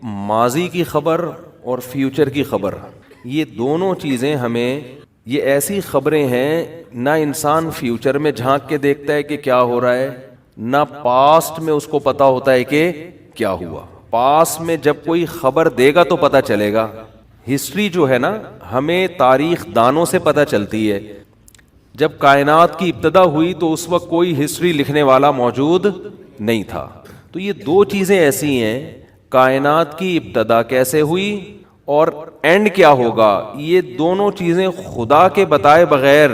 ماضی کی خبر اور فیوچر کی خبر، یہ دونوں چیزیں ہمیں، یہ ایسی خبریں ہیں، نہ انسان فیوچر میں جھانک کے دیکھتا ہے کہ کیا ہو رہا ہے، نہ پاسٹ میں اس کو پتا ہوتا ہے کہ کیا ہوا۔ پاسٹ میں جب کوئی خبر دے گا تو پتا چلے گا۔ ہسٹری جو ہے نا، ہمیں تاریخ دانوں سے پتا چلتی ہے۔ جب کائنات کی ابتدا ہوئی تو اس وقت کوئی ہسٹری لکھنے والا موجود نہیں تھا۔ تو یہ دو چیزیں ایسی ہیں، کائنات کی ابتدا کیسے ہوئی اور اینڈ کیا ہوگا، یہ دونوں چیزیں خدا کے بتائے بغیر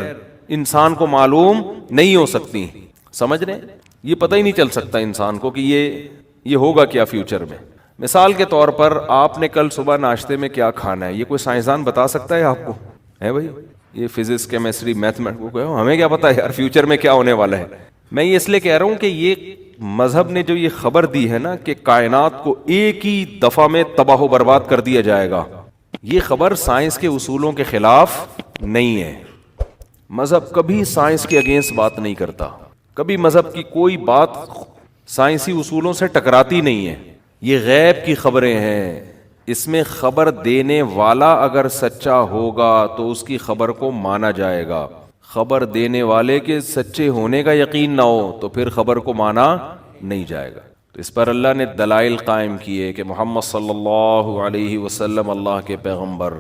انسان کو معلوم نہیں ہو سکتی۔ سمجھ رہے ہیں؟ یہ پتہ ہی نہیں چل سکتا انسان کو کہ یہ ہوگا کیا فیوچر میں۔ مثال کے طور پر آپ نے کل صبح ناشتے میں کیا کھانا ہے، یہ کوئی سائنسدان بتا سکتا ہے آپ کو؟ ہے بھائی، یہ فزکس، کیمسٹری، میتھمیٹکس، ہمیں کیا پتا ہے یار فیوچر میں کیا ہونے والا ہے۔ میں یہ اس لیے کہہ رہا ہوں کہ یہ مذہب نے جو یہ خبر دی ہے نا کہ کائنات کو ایک ہی دفعہ میں تباہ و برباد کر دیا جائے گا، یہ خبر سائنس کے اصولوں کے خلاف نہیں ہے۔ مذہب کبھی سائنس کے اگینسٹ بات نہیں کرتا، کبھی مذہب کی کوئی بات سائنسی اصولوں سے ٹکراتی نہیں ہے۔ یہ غیب کی خبریں ہیں، اس میں خبر دینے والا اگر سچا ہوگا تو اس کی خبر کو مانا جائے گا، خبر دینے والے کے سچے ہونے کا یقین نہ ہو تو پھر خبر کو مانا نہیں جائے گا۔ تو اس پر اللہ نے دلائل قائم کیے کہ محمد صلی اللہ علیہ وسلم اللہ کے پیغمبر،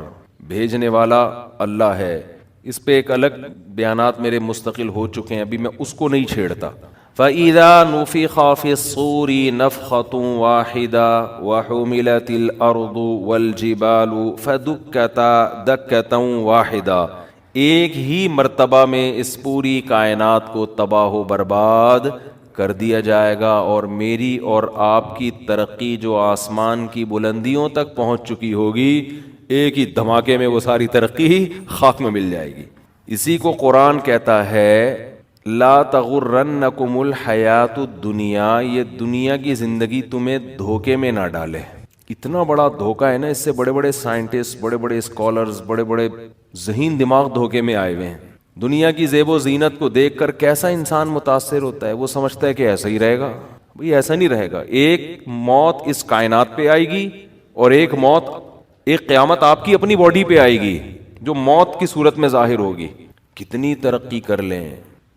بھیجنے والا اللہ ہے۔ اس پہ ایک الگ بیانات میرے مستقل ہو چکے ہیں، ابھی میں اس کو نہیں چھیڑتا۔ فَإِذَا نُفِخَ فِي الصُّورِ نَفْخَةٌ وَاحِدَةٌ وَحُمِلَتِ الْأَرْضُ وَالْجِبَالُ فَدُكَّتَا دَكَّةً وَاحِدَةً، ایک ہی مرتبہ میں اس پوری کائنات کو تباہ و برباد کر دیا جائے گا، اور میری اور آپ کی ترقی جو آسمان کی بلندیوں تک پہنچ چکی ہوگی، ایک ہی دھماکے میں وہ ساری ترقی خاک میں مل جائے گی۔ اسی کو قرآن کہتا ہے لا تغرنکم الحیات الدنیا، یہ دنیا کی زندگی تمہیں دھوکے میں نہ ڈالے۔ اتنا بڑا دھوکہ ہے نا، اس سے بڑے بڑے سائنٹسٹ، بڑے بڑے اسکالرز، بڑے بڑے ذہین دماغ دھوکے میں آئے ہوئے ہیں۔ دنیا کی زیب و زینت کو دیکھ کر کیسا انسان متاثر ہوتا ہے، وہ سمجھتا ہے کہ ایسا ہی رہے گا۔ بھئی ایسا نہیں رہے گا، ایک موت اس کائنات پہ آئے گی، اور ایک قیامت آپ کی اپنی باڈی پہ آئے گی جو موت کی صورت میں ظاہر ہوگی۔ کتنی ترقی کر لیں،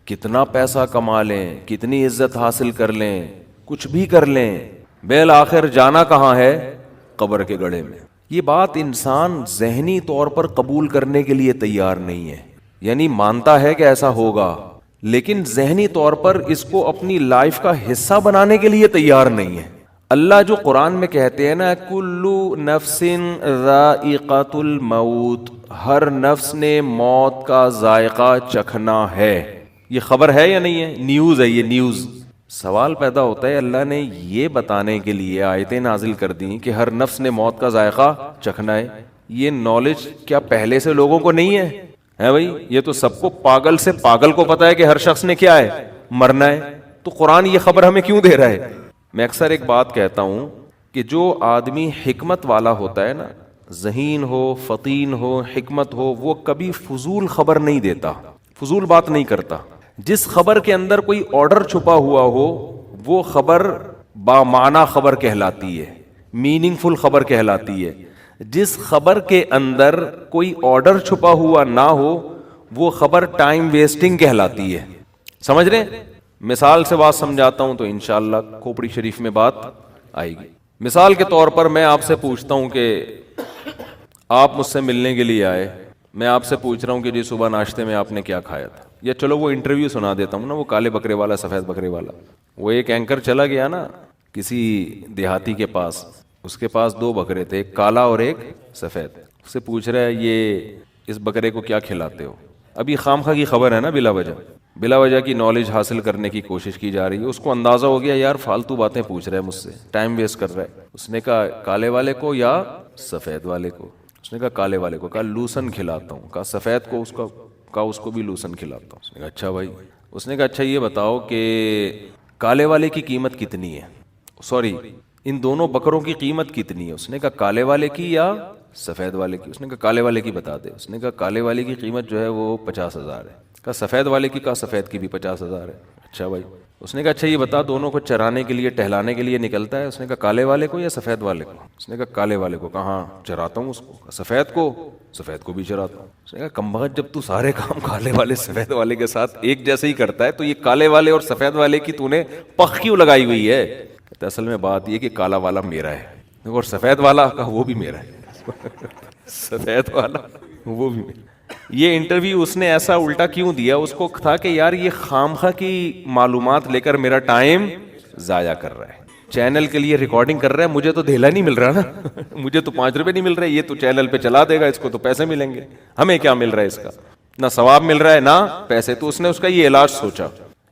کتنا پیسہ کما لیں، کتنی عزت حاصل کر لیں، کچھ بھی کر لیں، بالآخر جانا کہاں ہے؟ قبر کے گڑھے میں۔ یہ بات انسان ذہنی طور پر قبول کرنے کے لیے تیار نہیں ہے، یعنی مانتا ہے کہ ایسا ہوگا، لیکن ذہنی طور پر اس کو اپنی لائف کا حصہ بنانے کے لیے تیار نہیں ہے۔ اللہ جو قرآن میں کہتے ہیں نا کلو نفس ذائقۃ الموت، ہر نفس نے موت کا ذائقہ چکھنا ہے، یہ خبر ہے یا نہیں ہے؟ نیوز ہے، یہ نیوز۔ سوال پیدا ہوتا ہے اللہ نے یہ بتانے کے لیے آیتیں نازل کر دیں کہ ہر نفس نے موت کا ذائقہ چکھنا ہے، یہ نالج کیا پہلے سے لوگوں کو نہیں ہے بھائی؟ یہ تو سب کو، پاگل سے پاگل کو پتا ہے کہ ہر شخص نے کیا ہے؟ مرنا ہے۔ تو قرآن یہ خبر ہمیں کیوں دے رہا ہے؟ میں اکثر ایک بات کہتا ہوں کہ جو آدمی حکمت والا ہوتا ہے نا، ذہین ہو، فطین ہو، حکمت ہو، وہ کبھی فضول خبر نہیں دیتا، فضول بات نہیں کرتا۔ جس خبر کے اندر کوئی آرڈر چھپا ہوا ہو وہ خبر بامعنی خبر کہلاتی ہے، میننگ فل خبر کہلاتی ہے۔ جس خبر کے اندر کوئی آرڈر چھپا ہوا نہ ہو وہ خبر ٹائم ویسٹنگ کہلاتی ہے۔ سمجھ رہے ہیں؟ مثال سے بات سمجھاتا ہوں تو انشاءاللہ کھوپڑی شریف میں بات آئے گی۔ مثال کے طور پر میں آپ سے پوچھتا ہوں کہ آپ مجھ سے ملنے کے لیے آئے، میں آپ سے پوچھ رہا ہوں کہ جی صبح ناشتے میں آپ نے کیا کھایا تھا، یا چلو وہ انٹرویو سنا دیتا ہوں نا، وہ کالے بکرے والا، سفید بکرے والا۔ وہ ایک اینکر چلا گیا نا کسی دیہاتی کے پاس، اس کے پاس دو بکرے تھے، ایک کالا اور ایک سفید۔ اس سے پوچھ رہا ہے یہ اس بکرے کو کیا کھلاتے ہو؟ ابھی خامخواہ کی خبر ہے نا، بلا وجہ کی نالج حاصل کرنے کی کوشش کی جا رہی ہے۔ اس کو اندازہ ہو گیا یار فالتو باتیں پوچھ رہا ہے مجھ سے، ٹائم ویسٹ کر رہا ہے۔ اس نے کہا کالے والے کو یا سفید والے کو؟ اس نے کہا کالے والے کو۔ کہا لوسن کھلاتا ہوں۔ کہا سفید کو؟ اس کو بھی لوسن کھلاتا ہوں۔ اس نے کہا اچھا بھائی۔ اس نے کہا اچھا یہ بتاؤ کہ کالے والے کی قیمت کتنی ہے، سوری ان دونوں بکروں کی قیمت کتنی ہے؟ اس نے کہا کالے والے کی یا سفید والے کی؟ اس نے کہا کالے والے کی بتا دے۔ اس نے کہا کالے والے کی قیمت جو ہے وہ 50,000 ہے۔ کہا سفید والے کی؟ کہا سفید کی بھی 50,000 ہے۔ اچھا بھائی۔ اس نے کہا اچھا یہ بتا دونوں کو چرانے کے لیے ٹہلانے کے لیے نکلتا ہے؟ اس نے کہا کالے والے کو یا سفید والے کو؟ اس نے کہا کالے والے کو. کہاں چراتا ہوں اس کو. سفید کو بھی چراتا ہوں. اس نے کہا کمبخت جب تو سارے کام کالے والے سفید والے کے ساتھ ایک جیسے ہی کرتا ہے تو یہ کالے والے اور سفید والے کی تو نے پخ کیوں لگائی ہوئی ہے؟ کہتا اصل میں بات یہ کہ کالا والا میرا ہے اور سفید والا کا وہ بھی میرا ہے. سفید والا وہ بھی میرا. یہ انٹرویو اس نے ایسا الٹا کیوں دیا؟ اس کو تھا کہ یار یہ خامخواہ کی معلومات لے کر میرا ٹائم ضائع کر رہا ہے. چینل کے لیے ریکارڈنگ کر رہا ہے, مجھے تو دھیلا نہیں مل رہا نا, مجھے تو 5 روپے نہیں مل رہے, یہ تو چینل پہ چلا دے گا, اس کو تو پیسے ملیں گے. ہمیں کیا مل رہا ہے اس کا؟ نہ ثواب مل رہا ہے نہ پیسے. تو اس نے اس کا یہ علاج سوچا.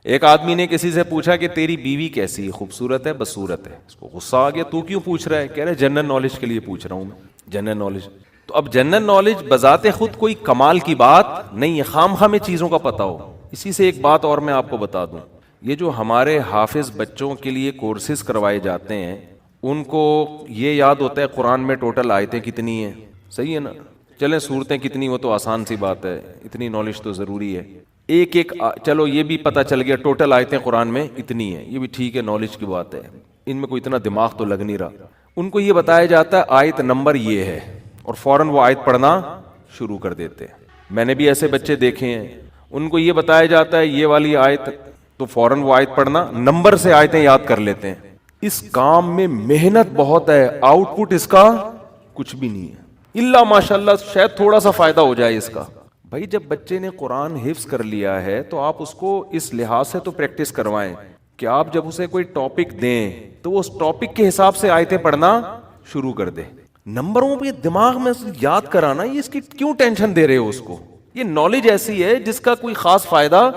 ایک آدمی نے کسی سے پوچھا کہ تیری بیوی کیسی ہے, خوبصورت ہے بدصورت ہے؟ اس کو غصہ آ گیا, تو کیوں پوچھ رہا ہے؟ کہہ رہے جنرل نالج کے لیے پوچھ رہا ہوں میں. جنرل نالج تو اب جنرل نالج بذات خود کوئی کمال کی بات نہیں ہے, خواہ میں چیزوں کا پتہ ہو. اسی سے ایک بات اور میں آپ کو بتا دوں, یہ جو ہمارے حافظ بچوں کے لیے کورسز کروائے جاتے ہیں ان کو یہ یاد ہوتا ہے قرآن میں ٹوٹل آیتیں کتنی ہیں, صحیح ہے نا, چلیں صورتیں کتنی وہ تو آسان سی بات ہے, اتنی نالج تو ضروری ہے. ایک چلو یہ بھی پتہ چل گیا ٹوٹل آیتیں قرآن میں اتنی ہیں, یہ بھی ٹھیک ہے, نالج کی بات ہے, ان میں کوئی اتنا دماغ تو لگ نہیں رہا. ان کو یہ بتایا جاتا ہے آیت نمبر یہ ہے اور فوراً وہ آیت پڑھنا شروع کر دیتے ہیں. میں نے بھی ایسے بچے دیکھے ہیں, ان کو یہ بتایا جاتا ہے یہ والی آیت, تو فوراً وہ آیت پڑھنا, نمبر سے آیتیں یاد کر لیتے ہیں. اس کام میں محنت بہت ہے, آؤٹ پٹ اس کا کچھ بھی نہیں ہے, الا ماشاءاللہ شاید تھوڑا سا فائدہ ہو جائے اس کا. بھائی جب بچے نے قرآن حفظ کر لیا ہے تو آپ اس کو اس لحاظ سے تو پریکٹس کروائیں کہ آپ جب اسے کوئی ٹاپک دیں تو وہ اس ٹاپک کے حساب سے آیتیں پڑھنا شروع کر دے. نمبروں پہ دماغ میں یاد کرانا, یہ اس کی کیوں ٹینشن دے رہے ہو اس کو؟ یہ نالج ایسی ہے جس کا کوئی خاص فائدہ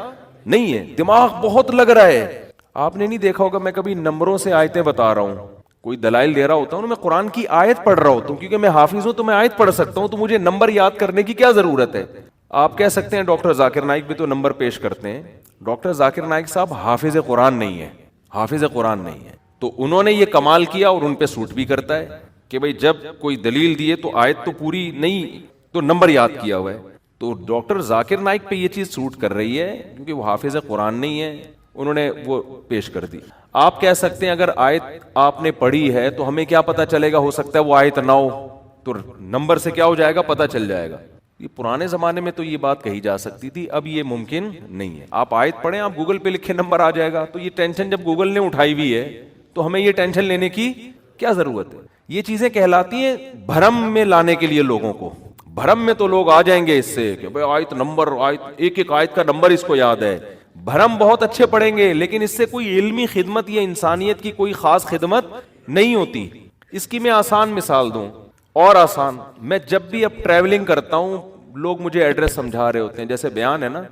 نہیں ہے, دماغ بہت لگ رہا ہے. آپ نے نہیں دیکھا ہوگا میں کبھی نمبروں سے آیتیں بتا رہا ہوں, کوئی دلائل دے رہا ہوتا ہوں, میں قرآن کی آیت پڑھ رہا ہوتا ہوں کیونکہ میں حافظ ہوں تو میں آیت پڑھ سکتا ہوں, تو مجھے نمبر یاد کرنے کی کیا ضرورت ہے؟ آپ کہہ سکتے ہیں ڈاکٹر ذاکر نائک بھی تو نمبر پیش کرتے ہیں. ڈاکٹر ذاکر نائک صاحب حافظ قرآن نہیں ہے, حافظ قرآن نہیں ہے, تو انہوں نے یہ کمال کیا اور ان پہ سوٹ بھی کرتا ہے کہ بھئی جب کوئی دلیل دیے تو آیت تو پوری نہیں تو نمبر یاد کیا ہوا ہے. تو ڈاکٹر ذاکر نائک پہ یہ چیز سوٹ کر رہی ہے کیونکہ وہ حافظ قرآن نہیں ہے, انہوں نے وہ پیش کر دی. آپ کہہ سکتے ہیں اگر آیت آپ نے پڑھی ہے تو ہمیں کیا پتا چلے گا, ہو سکتا ہے وہ آیت نہ ہو, تو نمبر سے کیا ہو جائے گا, پتا چل جائے گا. یہ پرانے زمانے میں تو یہ بات کہی جا سکتی تھی, اب یہ ممکن نہیں ہے. آپ آیت پڑھیں, آپ گوگل پہ لکھیں نمبر آ جائے گا. تو یہ ٹینشن جب گوگل نے اٹھائی ہوئی ہے تو ہمیں یہ ٹینشن لینے کی کیا ضرورت ہے؟ یہ چیزیں کہلاتی ہیں بھرم میں لانے کے لیے لوگوں کو. بھرم میں تو لوگ آ جائیں گے اس سے کہ بھئی آیت نمبر, آیت ایک ایک آیت کا نمبر اس کو یاد ہے. بھرم بہت اچھے پڑھیں گے لیکن اس سے کوئی علمی خدمت یا انسانیت کی کوئی خاص خدمت نہیں ہوتی. اس کی میں آسان مثال دوں, اور آسان, میں جب بھی اب ٹریولنگ کرتا ہوں لوگ مجھے ایڈریس سمجھا رہے ہوتے ہیں, جیسے بیان ہے نا,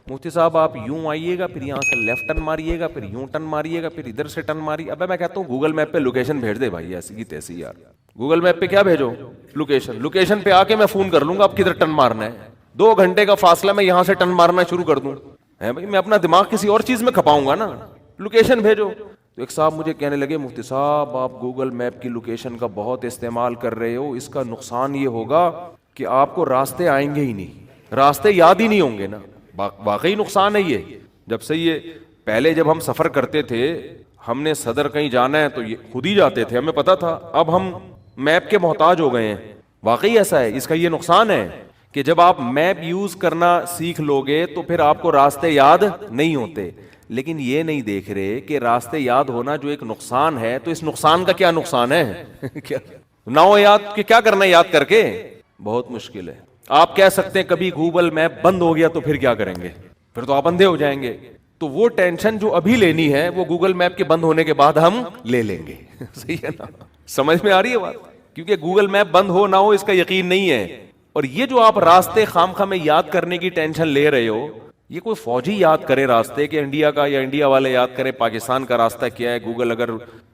مفتی صاحب آپ یوں آئیے گا, پھر یہاں سے لیفٹ ٹرن ماریے گا, پھر یوں ٹرن ماریے گا, پھر ادھر سے ٹرن ماریے. اب میں کہتا ہوں گوگل میپ پہ لوکیشن بھیج دے بھائی, ایسی کی تیسی یار, گوگل میپ پہ کیا بھیجو, لوکیشن پہ آ کے میں فون کر لوں گا آپ کدھر ٹرن مارنا ہے. 2 گھنٹے کا فاصلہ, میں یہاں سے ٹرن مارنا شروع کر دوں ہے بھائی, میں اپنا دماغ کسی اور چیز میں کھپاؤں گا نا, لوکیشن بھیجو. تو ایک صاحب مجھے کہنے لگے مفتی صاحب آپ گوگل میپ کی لوکیشن کا بہت استعمال کر رہے ہو, اس کا نقصان یہ ہوگا کہ آپ کو راستے آئیں گے ہی نہیں, راستے یاد ہی نہیں ہوں گے نا. واقعی نقصان ہے یہ. جب سے یہ پہلے جب ہم سفر کرتے تھے, ہم نے صدر کہیں جانا ہے تو یہ خود ہی جاتے تھے, ہمیں پتا تھا. اب ہم میپ کے محتاج ہو گئے ہیں. واقعی ایسا ہے, اس کا یہ نقصان ہے کہ جب آپ میپ یوز کرنا سیکھ لو گے تو پھر آپ کو راستے یاد نہیں ہوتے. لیکن یہ نہیں دیکھ رہے کہ راستے یاد ہونا جو ایک نقصان ہے, تو اس نقصان کا کیا نقصان ہے کیا نہ ہو یاد, کہ کیا کرنا ہے یاد کر کے, بہت مشکل ہے. آپ کہہ سکتے ہیں کبھی گوگل میپ بند ہو گیا تو پھر کیا کریں گے, پھر تو آپ اندھے ہو جائیں گے. تو وہ ٹینشن جو ابھی لینی ہے وہ گوگل میپ کے بند ہونے کے بعد ہم لے لیں گے. صحیح ہے نا, سمجھ میں آ رہی ہے بات؟ کیونکہ گوگل میپ بند ہو نہ ہو اس کا یقین نہیں ہے. اور یہ جو آپ راستے خامخواہ میں یاد کرنے کی ٹینشن لے رہے ہو, یہ کوئی فوجی یاد کرے راستے کہ انڈیا کا, یا انڈیا والے یاد کریں پاکستان کا راستہ کیا ہے. گوگل اگر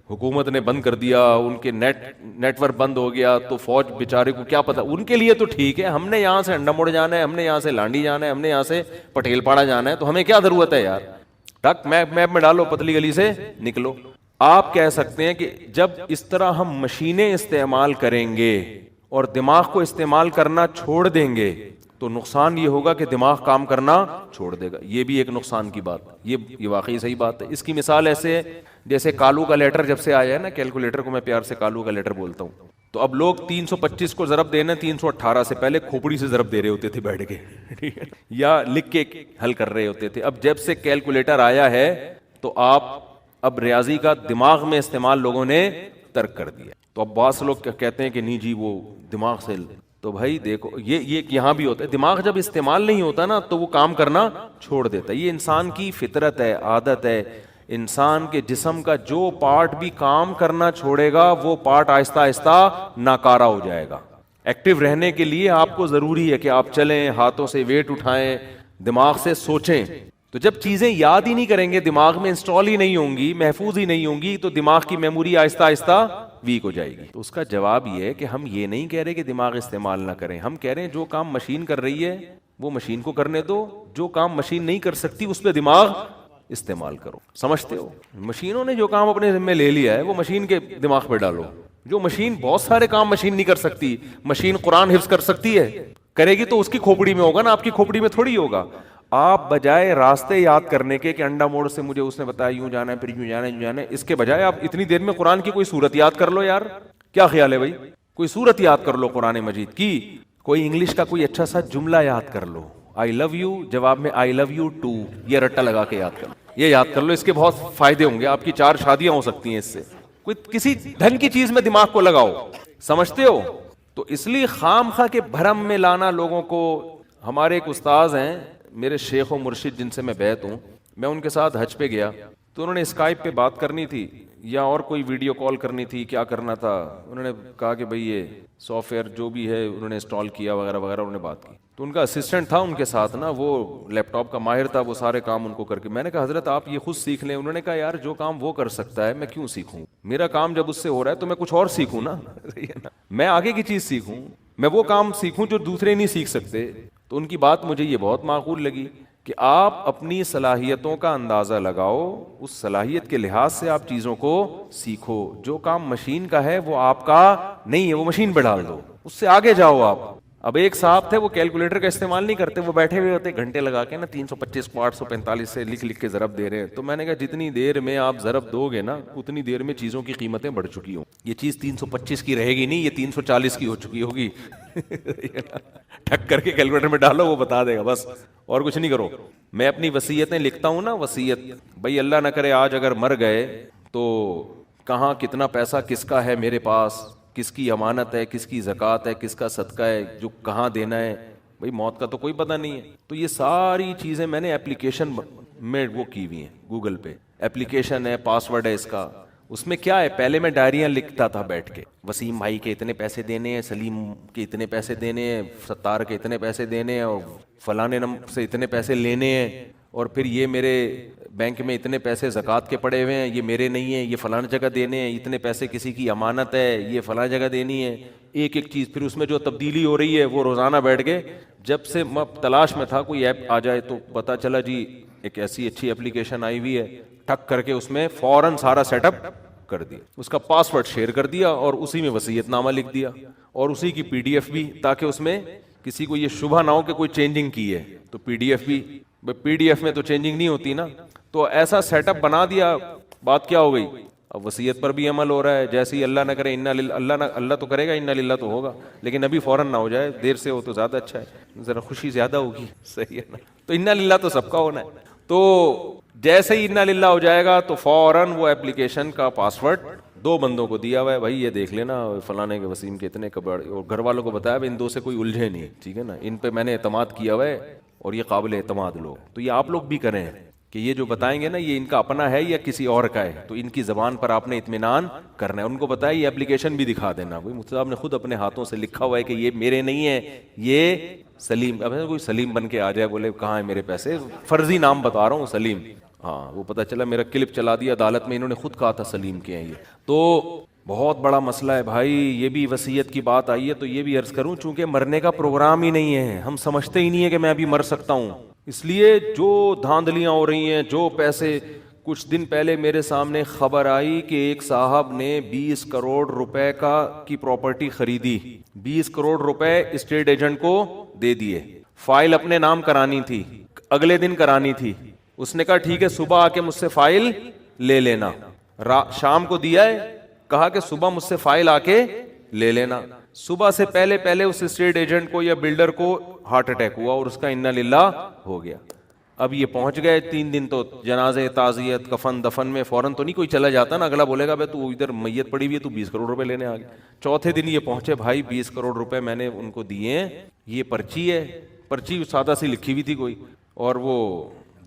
حکومت نے بند کر دیا, ان کے نیٹ ورک بند ہو گیا تو فوج بیچارے کو کیا پتا. ان کے لیے تو ٹھیک ہے, ہم نے یہاں سے انڈا موڑ جانا ہے, ہم نے یہاں سے لانڈی جانا ہے, ہم نے یہاں سے پٹیل پاڑا جانا ہے, تو ہمیں کیا ضرورت ہے یار, ٹک میپ میں ڈالو, پتلی گلی سے نکلو. آپ کہہ سکتے ہیں کہ جب اس طرح ہم مشینیں استعمال کریں گے اور دماغ کو استعمال کرنا چھوڑ دیں گے تو نقصان یہ ہوگا کہ دماغ کام کرنا چھوڑ دے گا. یہ بھی ایک نقصان کی بات, یہ واقعی صحیح بات ہے. اس کی مثال ایسے ہے جیسے کالو کا لیٹر جب سے آیا ہے نا, کیلکولیٹر کو میں پیار سے کالو کا لیٹر بولتا ہوں, تو اب لوگ 325 کو ضرب دینا 318 سے پہلے کھوپڑی سے ضرب دے رہے ہوتے تھے بیٹھ کے یا لکھ کے حل کر رہے ہوتے تھے. اب جب سے کیلکولیٹر آیا ہے تو اب ریاضی کا دماغ میں استعمال لوگوں نے ترک کر دیا. تو اب بعض لوگ کہتے ہیں کہ نہیں جی وہ دماغ سے, تو بھائی دیکھو یہ یہاں بھی ہوتا ہے, دماغ جب استعمال نہیں ہوتا نا تو وہ کام کرنا چھوڑ دیتا ہے. یہ انسان کی فطرت ہے, عادت ہے. انسان کے جسم کا جو پارٹ بھی کام کرنا چھوڑے گا وہ پارٹ آہستہ آہستہ ناکارہ ہو جائے گا. ایکٹیو رہنے کے لیے آپ کو ضروری ہے کہ آپ چلیں, ہاتھوں سے ویٹ اٹھائیں, دماغ سے سوچیں. تو جب چیزیں یاد ہی نہیں کریں گے, دماغ میں انسٹال ہی نہیں ہوں گی, محفوظ ہی نہیں ہوں گی, تو دماغ کی میموری آہستہ آہستہ ویک ہو جائے گی. تو اس کا جواب یہ ہے کہ ہم یہ نہیں کہہ رہے کہ دماغ استعمال نہ کریں, ہم کہہ رہے ہیں جو کام مشین کر رہی ہے وہ مشین کو کرنے دو, جو کام مشین نہیں کر سکتی اس پہ دماغ استعمال کرو. سمجھتے ہو؟ مشینوں نے جو کام اپنے ذمہ لے لیا ہے وہ مشین کے دماغ پہ ڈالو. جو مشین, بہت سارے کام مشین نہیں کر سکتی. مشین قرآن حفظ کر سکتی ہے, کرے گی تو اس کی کھوپڑی میں ہوگا نا, آپ کی کھوپڑی میں تھوڑی ہوگا. آپ بجائے راستے یاد کرنے کے کہ انڈا موڑ سے مجھے اس نے بتایا یوں جانا ہے, پھر یوں جانا ہے, یوں جانا ہے, اس کے بجائے آپ اتنی دیر میں قرآن کی کوئی سورت یاد کر لو یار. کیا خیال ہے بھائی؟ کوئی سورت یاد کر لو قرآن مجید کی, کوئی انگلش کا کوئی اچھا سا جملہ یاد کر لو, آئی لو یو جواب میں آئی لو یو ٹو, یہ رٹا لگا کے یاد کر لو, یہ یاد کر لو. اس کے بہت فائدے ہوں گے, آپ کی 4 شادیاں ہو سکتی ہیں اس سے. کوئی کسی ڈھنگ کی چیز میں دماغ کو لگاؤ. سمجھتے ہو؟ تو اس لیے خام خواہ کے بھرم میں لانا لوگوں کو. ہمارے ایک استاذ ہیں, میرے شیخ و مرشد جن سے میں بیعت ہوں, میں ان کے ساتھ حج پہ گیا تو انہوں نے اسکائپ پہ بات کرنی تھی یا اور کوئی ویڈیو کال کرنی تھی, کیا کرنا تھا, انہوں نے کہا کہ بھئی یہ سافٹ ویئر جو بھی ہے انہوں نے انسٹال کیا وغیرہ وغیرہ, انہوں نے بات کی. تو ان کا اسسٹنٹ تھا ان کے ساتھ نا, وہ لیپ ٹاپ کا ماہر تھا, وہ سارے کام ان کو کر کے. میں نے کہا حضرت آپ یہ خود سیکھ لیں. انہوں نے کہا یار جو کام وہ کر سکتا ہے میں کیوں سیکھوں, میرا کام جب اس سے ہو رہا ہے تو میں کچھ اور سیکھوں نا, میں آگے کی چیز سیکھوں, میں وہ کام سیکھوں جو دوسرے نہیں سیکھ سکتے. تو ان کی بات مجھے یہ بہت معقول لگی کہ آپ اپنی صلاحیتوں کا اندازہ لگاؤ, اس صلاحیت کے لحاظ سے آپ چیزوں کو سیکھو. جو کام مشین کا ہے وہ آپ کا نہیں ہے, وہ مشین پہ ڈال دو, اس سے آگے جاؤ آپ. اب ایک صاحب تھے وہ کیلکولیٹر کا استعمال نہیں کرتے, وہ بیٹھے ہوئے ہوتے گھنٹے لگا کے نا 325 کو 845 سے لکھ لکھ کے ضرب دے رہے ہیں. تو میں نے کہا جتنی دیر میں آپ ضرب دو گے نا اتنی دیر میں چیزوں کی قیمتیں بڑھ چکی ہوں. یہ چیز 325 کی رہے گی نہیں, یہ 340 کی ہو چکی ہوگی. ٹھک کر کے کیلکولیٹر میں ڈالو, وہ بتا دے گا, بس اور کچھ نہیں کرو. میں اپنی وصیتیں لکھتا ہوں نا, وصیت بھائی اللہ نہ کرے آج اگر مر گئے تو کہاں کتنا پیسہ کس کا ہے میرے پاس, کس کی امانت ہے, کس کی زکوٰۃ ہے, کس کا صدقہ ہے, جو کہاں دینا ہے. بھئی موت کا تو کوئی پتہ نہیں ہے. تو یہ ساری چیزیں میں نے اپلیکیشن میں وہ کی ہوئی ہیں, گوگل پہ اپلیکیشن ہے, پاسورڈ ہے اس کا. اس میں کیا ہے, پہلے میں ڈائریاں لکھتا تھا بیٹھ کے, وسیم بھائی کے اتنے پیسے دینے ہیں, سلیم کے اتنے پیسے دینے ہیں, ستار کے اتنے پیسے دینے ہیں, اور فلانے نمبر سے اتنے پیسے لینے ہیں, اور پھر یہ میرے بینک میں اتنے پیسے زکوٰۃ کے پڑے ہوئے ہیں, یہ میرے نہیں ہیں, یہ فلاں جگہ دینے ہیں, اتنے پیسے کسی کی امانت ہے, یہ فلاں جگہ دینی ہے. ایک ایک چیز, پھر اس میں جو تبدیلی ہو رہی ہے وہ روزانہ بیٹھ کے. جب سے میں تلاش میں تھا کوئی ایپ آ جائے تو پتہ چلا جی ایک ایسی اچھی اپلیکیشن آئی ہوئی ہے, ٹک کر کے اس میں فوراً سارا سیٹ اپ کر دیا, اس کا پاسورڈ شیئر کر دیا اور اسی میں وصیت نامہ لکھ دیا, اور اسی کی پی ڈی ایف بھی, تاکہ اس میں کسی کو یہ شبہ نہ ہو کہ کوئی چینجنگ کی ہے. تو پی ڈی ایف بھی, پی ڈی ایف میں تو چینجنگ نہیں ہوتی نا, تو ایسا سیٹ اپ بنا دیا. بات کیا ہو گئی, اب وصیت پر بھی عمل ہو رہا ہے. جیسے ہی اللہ نہ کرے اللہ تو کرے گا, انا للہ تو ہوگا, لیکن ابھی فوراً نہ ہو جائے, دیر سے ہو تو زیادہ اچھا ہے, ذرا خوشی زیادہ ہوگی. صحیح ہے نا, تو انا للہ تو سب کا ہونا ہے. تو جیسے ہی انا للہ ہو جائے گا تو فوراً وہ ایپلیکیشن کا پاسورڈ 2 بندوں کو دیا ہوا ہے, بھائی یہ دیکھ لینا فلانے کے وسیم کے اتنے کبڑ, اور گھر والوں کو بتایا ان 2 سے کوئی الجھے نہیں, ٹھیک ہے نا, ان پہ میں نے اعتماد کیا ہوا ہے اور یہ قابل اعتماد لوگ. تو یہ آپ لوگ بھی کریں کہ یہ جو بتائیں گے نا یہ ان کا اپنا ہے یا کسی اور کا ہے, تو ان کی زبان پر آپ نے اطمینان کرنا ہے. ان کو بتایا یہ ایپلیکیشن بھی دکھا دینا, بھائی مفتی صاحب نے خود اپنے ہاتھوں سے لکھا ہوا ہے کہ یہ میرے نہیں ہے, یہ سلیم. اب کوئی سلیم بن کے آ جائے بولے کہاں ہے میرے پیسے, فرضی نام بتا رہا ہوں سلیم, ہاں وہ پتہ چلا میرا کلپ چلا دیا عدالت میں, انہوں نے خود کہا تھا سلیم کے ہیں یہ. تو بہت بڑا مسئلہ ہے بھائی. یہ بھی وصیت کی بات آئی ہے تو یہ بھی عرض کروں, چونکہ مرنے کا پروگرام ہی نہیں ہے, ہم سمجھتے ہی نہیں ہے کہ میں ابھی مر سکتا ہوں, اس لیے جو دھاندلیاں ہو رہی ہیں, جو پیسے. کچھ دن پہلے میرے سامنے خبر آئی کہ ایک صاحب نے 20 کروڑ روپے کی پراپرٹی خریدی, 20 کروڑ روپے اسٹیٹ ایجنٹ کو دے دیے. فائل اپنے نام کرانی تھی, اگلے دن کرانی تھی. اس نے کہا ٹھیک ہے صبح آ کے مجھ سے فائل لے لینا. شام کو دیا ہے, کہا کہ صبح مجھ سے فائل آ کے لے لینا. صبح سے پہلے پہلے اس اسٹیٹ ایجنٹ کو یا بلڈر کو ہارٹ اٹیک ہوا اور اس کا انا للہ ہو گیا. اب یہ پہنچ گئے 3 دن تو جنازے, تعزیت, کفن دفن میں فوراً تو نہیں کوئی چلا جاتا نا, اگلا بولے گا بھائی تو ادھر میت پڑی ہوئی ہے تو 20 کروڑ روپے لینے آ گیا. چوتھے دن یہ پہنچے, بھائی 20 کروڑ روپے میں نے ان کو دیے ہیں, یہ پرچی ہے, پرچی سادہ سی لکھی ہوئی تھی کوئی, اور وہ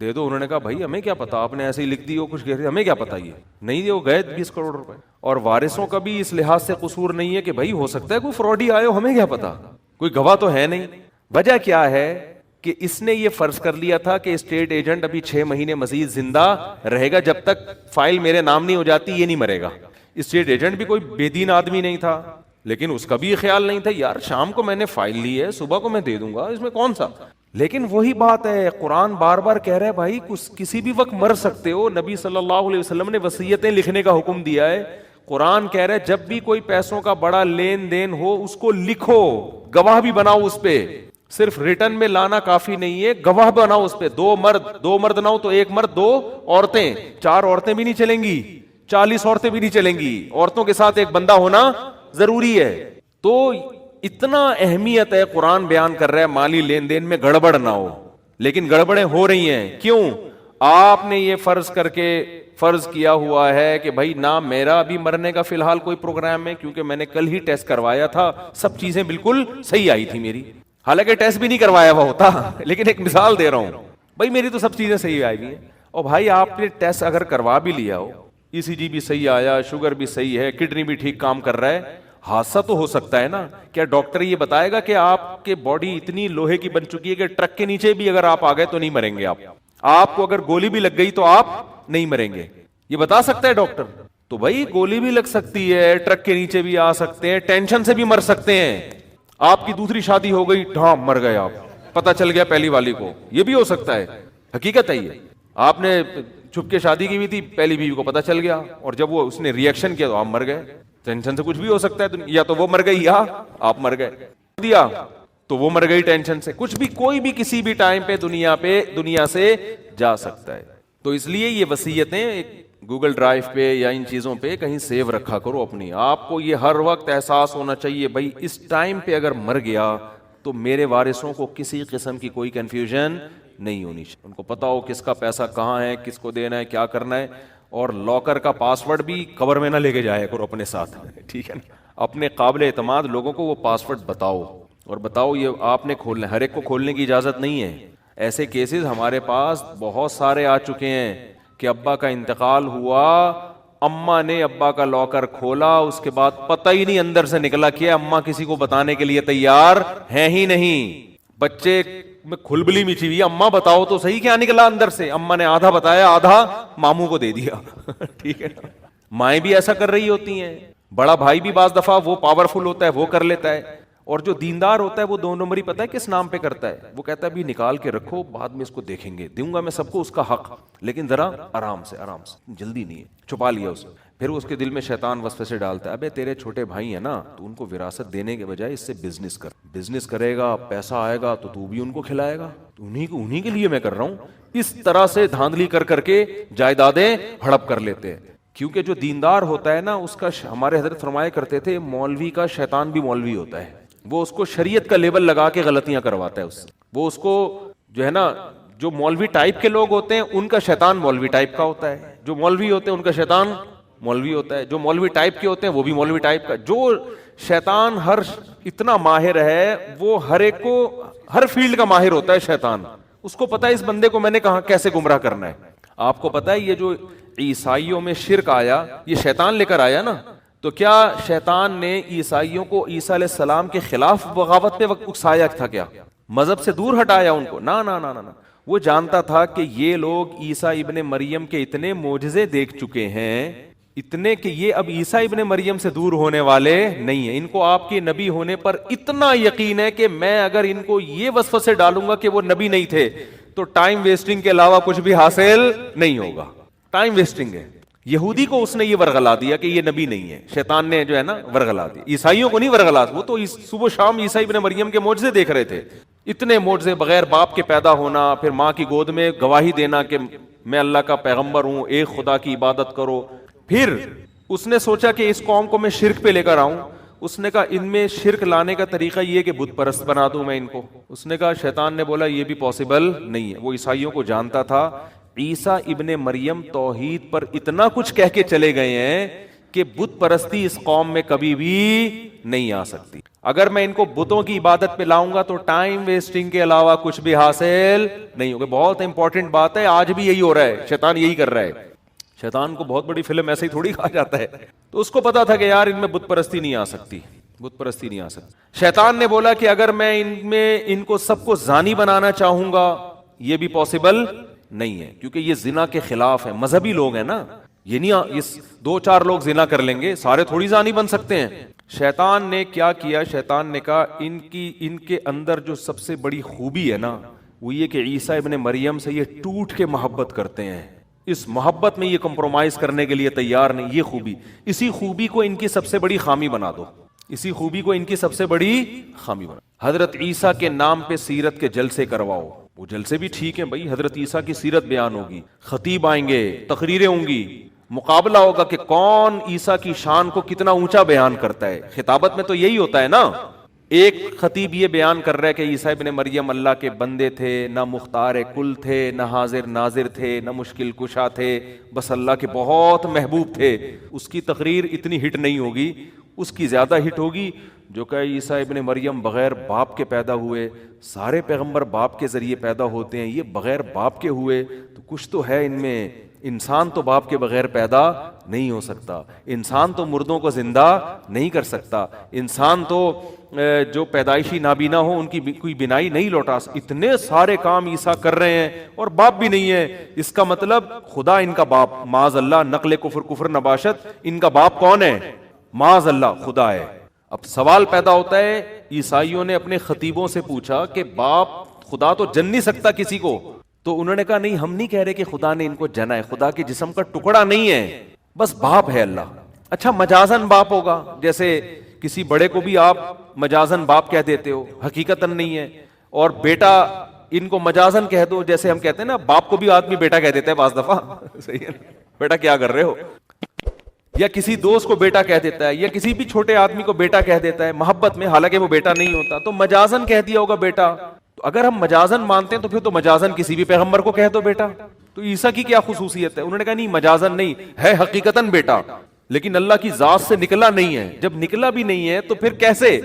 دے دو. انہوں نے کہا بھائی ہمیں کیا پتا, آپ نے ایسے ہی لکھ دی ہو کچھ کہہ رہے, ہمیں کیا پتا, یہ نہیں وہ گئے 20 کروڑ روپے. اور وارثوں کا بھی اس لحاظ سے قصور نہیں ہے کہ بھائی ہو سکتا ہے کوئی فراڈی آئے ہو, ہمیں کیا پتا, کوئی گواہ تو ہے نہیں. وجہ کیا ہے کہ اس نے یہ فرض کر لیا تھا کہ اسٹیٹ ایجنٹ ابھی 6 مہینے مزید زندہ رہے گا, جب تک فائل میرے نام نہیں ہو جاتی یہ نہیں مرے گا. اسٹیٹ ایجنٹ بھی کوئی بے دین آدمی نہیں تھا, لیکن اس کا بھی یہ خیال نہیں تھا یار شام کو میں نے فائل لی ہے, صبح کو میں دے دوں گا, اس میں کون سا. لیکن وہی بات ہے, قرآن بار بار کہہ رہا ہے بھائی کسی بھی وقت مر سکتے ہو. نبی صلی اللہ علیہ وسلم نے وصیتیں لکھنے کا حکم دیا ہے. قرآن کہہ رہا ہے جب بھی کوئی پیسوں کا بڑا لین دین ہو اس کو لکھو, گواہ بھی بناؤ اس پہ. صرف ریٹن میں لانا کافی نہیں ہے, گواہ بناؤ اس پہ. 2 مرد نہ ہو تو 1 مرد 2 عورتیں, 4 عورتیں بھی نہیں چلیں گی, 40 عورتیں بھی نہیں چلیں گی, عورتوں کے ساتھ 1 بندہ ہونا ضروری ہے. تو اتنا اہمیت ہے, قرآن بیان کر رہا ہے مالی لین دین میں گڑبڑ نہ ہو, لیکن گڑبڑیں ہو رہی ہیں. کیوں؟ آپ نے یہ فرض کیا ہوا ہے کہ بھائی نہ میرا ابھی مرنے کا فی الحال کوئی پروگرام ہے, کیونکہ میں نے کل ہی ٹیسٹ کروایا تھا, سب چیزیں بالکل صحیح آئی تھی میری, حالانکہ ٹیسٹ بھی نہیں کروایا ہوا ہوتا, لیکن ایک مثال دے رہا ہوں, بھائی میری تو سب چیزیں صحیح آئی ہیں. اور بھائی آپ نے ٹیسٹ اگر کروا بھی لیا ہو, ECG بھی صحیح آیا, شوگر بھی صحیح ہے, کڈنی بھی ٹھیک کام کر رہا ہے, حادثہ تو ہو سکتا ہے نا. کیا ڈاکٹر یہ بتائے گا کہ آپ کے باڈی اتنی لوہے کی بن چکی ہے کہ ٹرک کے نیچے بھی اگر آپ آ گئے تو نہیں مریں گے, آپ کو اگر گولی بھی لگ گئی تو آپ نہیں مریں گے, یہ بتا سکتا ہے ڈاکٹر؟ تو بھائی گولی بھی لگ سکتی ہے, ٹرک کے نیچے بھی آ سکتے ہیں, ٹینشن سے بھی مر سکتے ہیں. آپ کی دوسری شادی ہو گئی, ڈھام مر گئے آپ, پتہ چل گیا پہلی والی کو, یہ بھی ہو سکتا ہے, حقیقت ہے. یہ آپ نے چھپ کے شادی کی ہوئی تھی, پہلی بیوی کو پتہ چل گیا, اور جب وہ اس نے ریئیکشن کیا تو آپ مر گئے. ٹینشن سے کچھ بھی ہو سکتا ہے, یا تو وہ مر گئی یا آپ مر گئے, دیا تو وہ مر گئی ٹینشن سے. کچھ بھی, کوئی بھی کسی بھی ٹائم پہ دنیا سے جا سکتا ہے. تو اس لیے یہ وصیتیں گوگل ڈرائیو پہ یا ان چیزوں پہ کہیں سیو رکھا کرو اپنی. آپ کو یہ ہر وقت احساس ہونا چاہیے بھائی اس ٹائم پہ اگر مر گیا تو میرے وارثوں کو کسی قسم کی کوئی کنفیوژن نہیں ہونی چاہیے, ان کو پتا ہو کس کا پیسہ کہاں ہے, کس کو دینا ہے, کیا کرنا ہے. اور لاکر کا پاسورڈ بھی قبر میں نہ لے کے جایا کرو اپنے ساتھ, ٹھیک ہے نا. اپنے قابل اعتماد لوگوں کو وہ پاسورڈ بتاؤ, اور بتاؤ یہ آپ نے کھولنا ہے, ہر ایک کو کھولنے کی اجازت نہیں ہے. ایسے کیسز ہمارے پاس بہت سارے آ چکے ہیں کہ ابا کا انتقال ہوا, اماں نے ابا کا لاکر کھولا, اس کے بعد پتہ ہی نہیں اندر سے نکلا کیا, اماں کسی کو بتانے کے لیے تیار ہیں ہی نہیں. بچے میں کھلبلی مچی ہوئی, اماں بتاؤ تو صحیح کیا نکلا اندر سے. اماں نے آدھا بتایا, آدھا ماموں کو دے دیا, ٹھیک ہے نا. مائیں بھی ایسا کر رہی ہوتی ہیں, بڑا بھائی بھی بعض دفعہ وہ پاورفل ہوتا ہے, وہ کر لیتا ہے. اور جو دیندار ہوتا ہے وہ 2 نمبری پتہ ہے کس نام پہ کرتا ہے, وہ کہتا ہے ابھی نکال کے رکھو, بعد میں اس کو دیکھیں گے, دوں گا میں سب کو اس کا حق, لیکن ذرا آرام سے, جلدی نہیں ہے. چھپا لیا اسے, پھر اس کے دل میں شیطان وسوسے سے ڈالتا ہے, ابے تیرے چھوٹے بھائی ہیں نا, تو ان کو وراثت دینے کے بجائے اس سے بزنس کرے گا, پیسہ آئے گا تو بھی ان کو کھلائے گا, تو انہی کے لیے میں کر رہا ہوں. اس طرح سے دھاندلی کر کے جائیدادیں ہڑپ کر لیتے ہیں. کیونکہ جو دیندار ہوتا ہے نا, اس کا, ہمارے حضرت فرمایا کرتے تھے مولوی کا شیطان بھی مولوی ہوتا ہے, وہ اس کو شریعت کا لیبل لگا کے غلطیاں کرواتا ہے اس سے. وہ اس کو جو ہے نا, جو مولوی ٹائپ کے لوگ ہوتے ہیں ان کا شیطان مولوی ٹائپ کا ہوتا ہے, جو مولوی ہوتے ہیں ان کا شیطان مولوی ہوتا ہے, جو مولوی ٹائپ کے ہوتے ہیں وہ بھی مولوی ٹائپ کا. جو شیطان اتنا ماہر ہے, وہ ہر ایک کو ہر فیلڈ کا ماہر ہوتا ہے شیطان. اس کو پتا ہے اس بندے کو میں نے کہاں کیسے گمراہ کرنا ہے. آپ کو پتا ہے یہ جو عیسائیوں میں شرک آیا, یہ شیطان لے کر آیا نا. تو کیا شیطان نے عیسائیوں کو عیسیٰ علیہ السلام کے خلاف بغاوت پہ اکسایا تھا؟ کیا مذہب سے دور ہٹایا ان کو؟ نہ. وہ جانتا تھا کہ یہ لوگ عیسیٰ ابن مریم کے اتنے معجزے دیکھ چکے ہیں, اتنے کہ یہ اب عیسیٰ ابن مریم سے دور ہونے والے نہیں ہیں. ان کو آپ کے نبی ہونے پر اتنا یقین ہے کہ میں اگر ان کو یہ وسوسے ڈالوں گا کہ وہ نبی نہیں تھے تو ٹائم ویسٹنگ کے علاوہ کچھ بھی حاصل نہیں ہوگا. ٹائم ویسٹنگ ہے. یہودی کو اس نے یہ ورغلا دیا کہ یہ نبی نہیں ہے, شیطان نے جو ہے نا ورغلا دیا. عیسائیوں کو نہیں ورغلا, وہ تو صبح شام عیسیٰ ابن مریم کے معجزے دیکھ رہے تھے. اتنے معجزے، بغیر باپ کے پیدا ہونا، پھر ماں کی گود میں گواہی دینا کہ میں اللہ کا پیغمبر ہوں، ایک خدا کی عبادت کرو. پھر اس نے سوچا کہ اس قوم کو میں شرک پہ لے کر آؤں. اس نے کہا ان میں شرک لانے کا طریقہ یہ کہ بت پرست بنا دوں میں ان کو. اس نے کہا، شیطان نے بولا یہ بھی پاسبل نہیں ہے. وہ عیسائیوں کو جانتا تھا. عیسیٰ ابن مریم توحید پر اتنا کچھ کہہ کے چلے گئے ہیں کہ بت پرستی اس قوم میں کبھی بھی نہیں آ سکتی. اگر میں ان کو بتوں کی عبادت پہ لاؤں گا تو ٹائم ویسٹنگ کے علاوہ کچھ بھی حاصل نہیں ہوگا. بہت امپورٹنٹ بات ہے، آج بھی یہی ہو رہا ہے، شیطان یہی کر رہا ہے. شیطان کو بہت بڑی فلم ایسے ہی تھوڑی کھا جاتا ہے. تو اس کو پتا تھا کہ یار ان میں بت پرستی نہیں آ سکتی، بت پرستی نہیں آ سکتی. شیطان نے بولا کہ اگر میں ان کو سب کو زانی بنانا چاہوں گا یہ بھی پاسبل نہیں ہے، کیونکہ یہ زنا کے خلاف ہے. مذہبی لوگ ہیں نا، یہ نہیں اس 2-4 لوگ زنا کر لیں گے، سارے تھوڑی زانی بن سکتے ہیں. شیطان نے کیا کیا؟ شیطان نے کہا ان کے اندر جو سب سے بڑی خوبی ہے نا وہ یہ کہ عیسیٰ ابن مریم سے یہ ٹوٹ کے محبت کرتے ہیں. اس محبت میں یہ کمپرومائز کرنے کے لیے تیار نہیں. یہ خوبی، اسی خوبی کو ان کی سب سے بڑی خامی بنا دو. اسی خوبی کو ان کی سب سے بڑی خامی بنا. حضرت عیسیٰ کے نام پہ سیرت کے جلسے کرواؤ. وہ جلسے بھی ٹھیک ہیں بھائی، حضرت عیسیٰ کی سیرت بیان ہوگی، خطیب آئیں گے، تقریریں ہوں گی، مقابلہ ہوگا کہ کون عیسیٰ کی شان کو کتنا اونچا بیان کرتا ہے. خطابت میں تو یہی ہوتا ہے نا. ایک خطیب یہ بیان کر رہا ہے کہ عیسیٰ ابن مریم اللہ کے بندے تھے، نہ مختار کل تھے، نہ حاضر ناظر تھے، نہ مشکل کشا تھے، بس اللہ کے بہت محبوب تھے. اس کی تقریر اتنی ہٹ نہیں ہوگی، اس کی زیادہ ہٹ ہوگی جو کہ عیسیٰ ابن مریم بغیر باپ کے پیدا ہوئے. سارے پیغمبر باپ کے ذریعے پیدا ہوتے ہیں، یہ بغیر باپ کے ہوئے، تو کچھ تو ہے ان میں. انسان تو باپ کے بغیر پیدا نہیں ہو سکتا. انسان تو مردوں کو زندہ نہیں کر سکتا. انسان تو جو پیدائشی نابینا ہو ان کی کوئی بینائی نہیں لوٹا. اتنے سارے کام عیسیٰ کر رہے ہیں اور باپ بھی نہیں ہے. اس کا مطلب خدا ان کا باپ، معاذ اللہ، نقل کفر نباشت، ان کا باپ کون ہے؟ معاذ اللہ خدا ہے. اب سوال پیدا ہوتا ہے، عیسائیوں نے اپنے خطیبوں سے پوچھا کہ باپ خدا تو جن نہیں سکتا کسی کو. تو انہوں نے کہا نہیں، ہم نہیں کہہ رہے کہ خدا نے ان کو جنا ہے، خدا کے جسم کا ٹکڑا نہیں ہے، بس باپ ہے اللہ. اچھا مجازن باپ ہوگا، جیسے کسی بڑے کو بھی آپ مجازن باپ کہہ دیتے ہو، حقیقتاً نہیں ہے. اور بیٹا ان کو مجازن کہہ دو، جیسے ہم کہتے ہیں نا باپ کو بھی آدمی بیٹا کہہ دیتا ہے بعض دفعہ. صحیح ہے، بیٹا کیا کر رہے ہو. یا کسی دوست کو بیٹا کہہ دیتا ہے، یا کسی بھی چھوٹے آدمی کو بیٹا کہہ دیتا ہے محبت میں، حالانکہ وہ بیٹا نہیں ہوتا. تو مجازن کہہ دیا ہوگا بیٹا. تو اگر ہم مجازن مانتے ہیں تو پھر تو مجازن کسی بھی پیغمبر کو کہہ دو بیٹا. تو عیسیٰ کی کیا خصوصیت ہے؟ انہوں نے کہا نہیں، مجازن نہیں ہے، حقیقتاً بیٹا، لیکن اللہ کی ذات سے نکلا نہیں ہے. جب نکلا بھی نہیں ہے تو پھر کیسے؟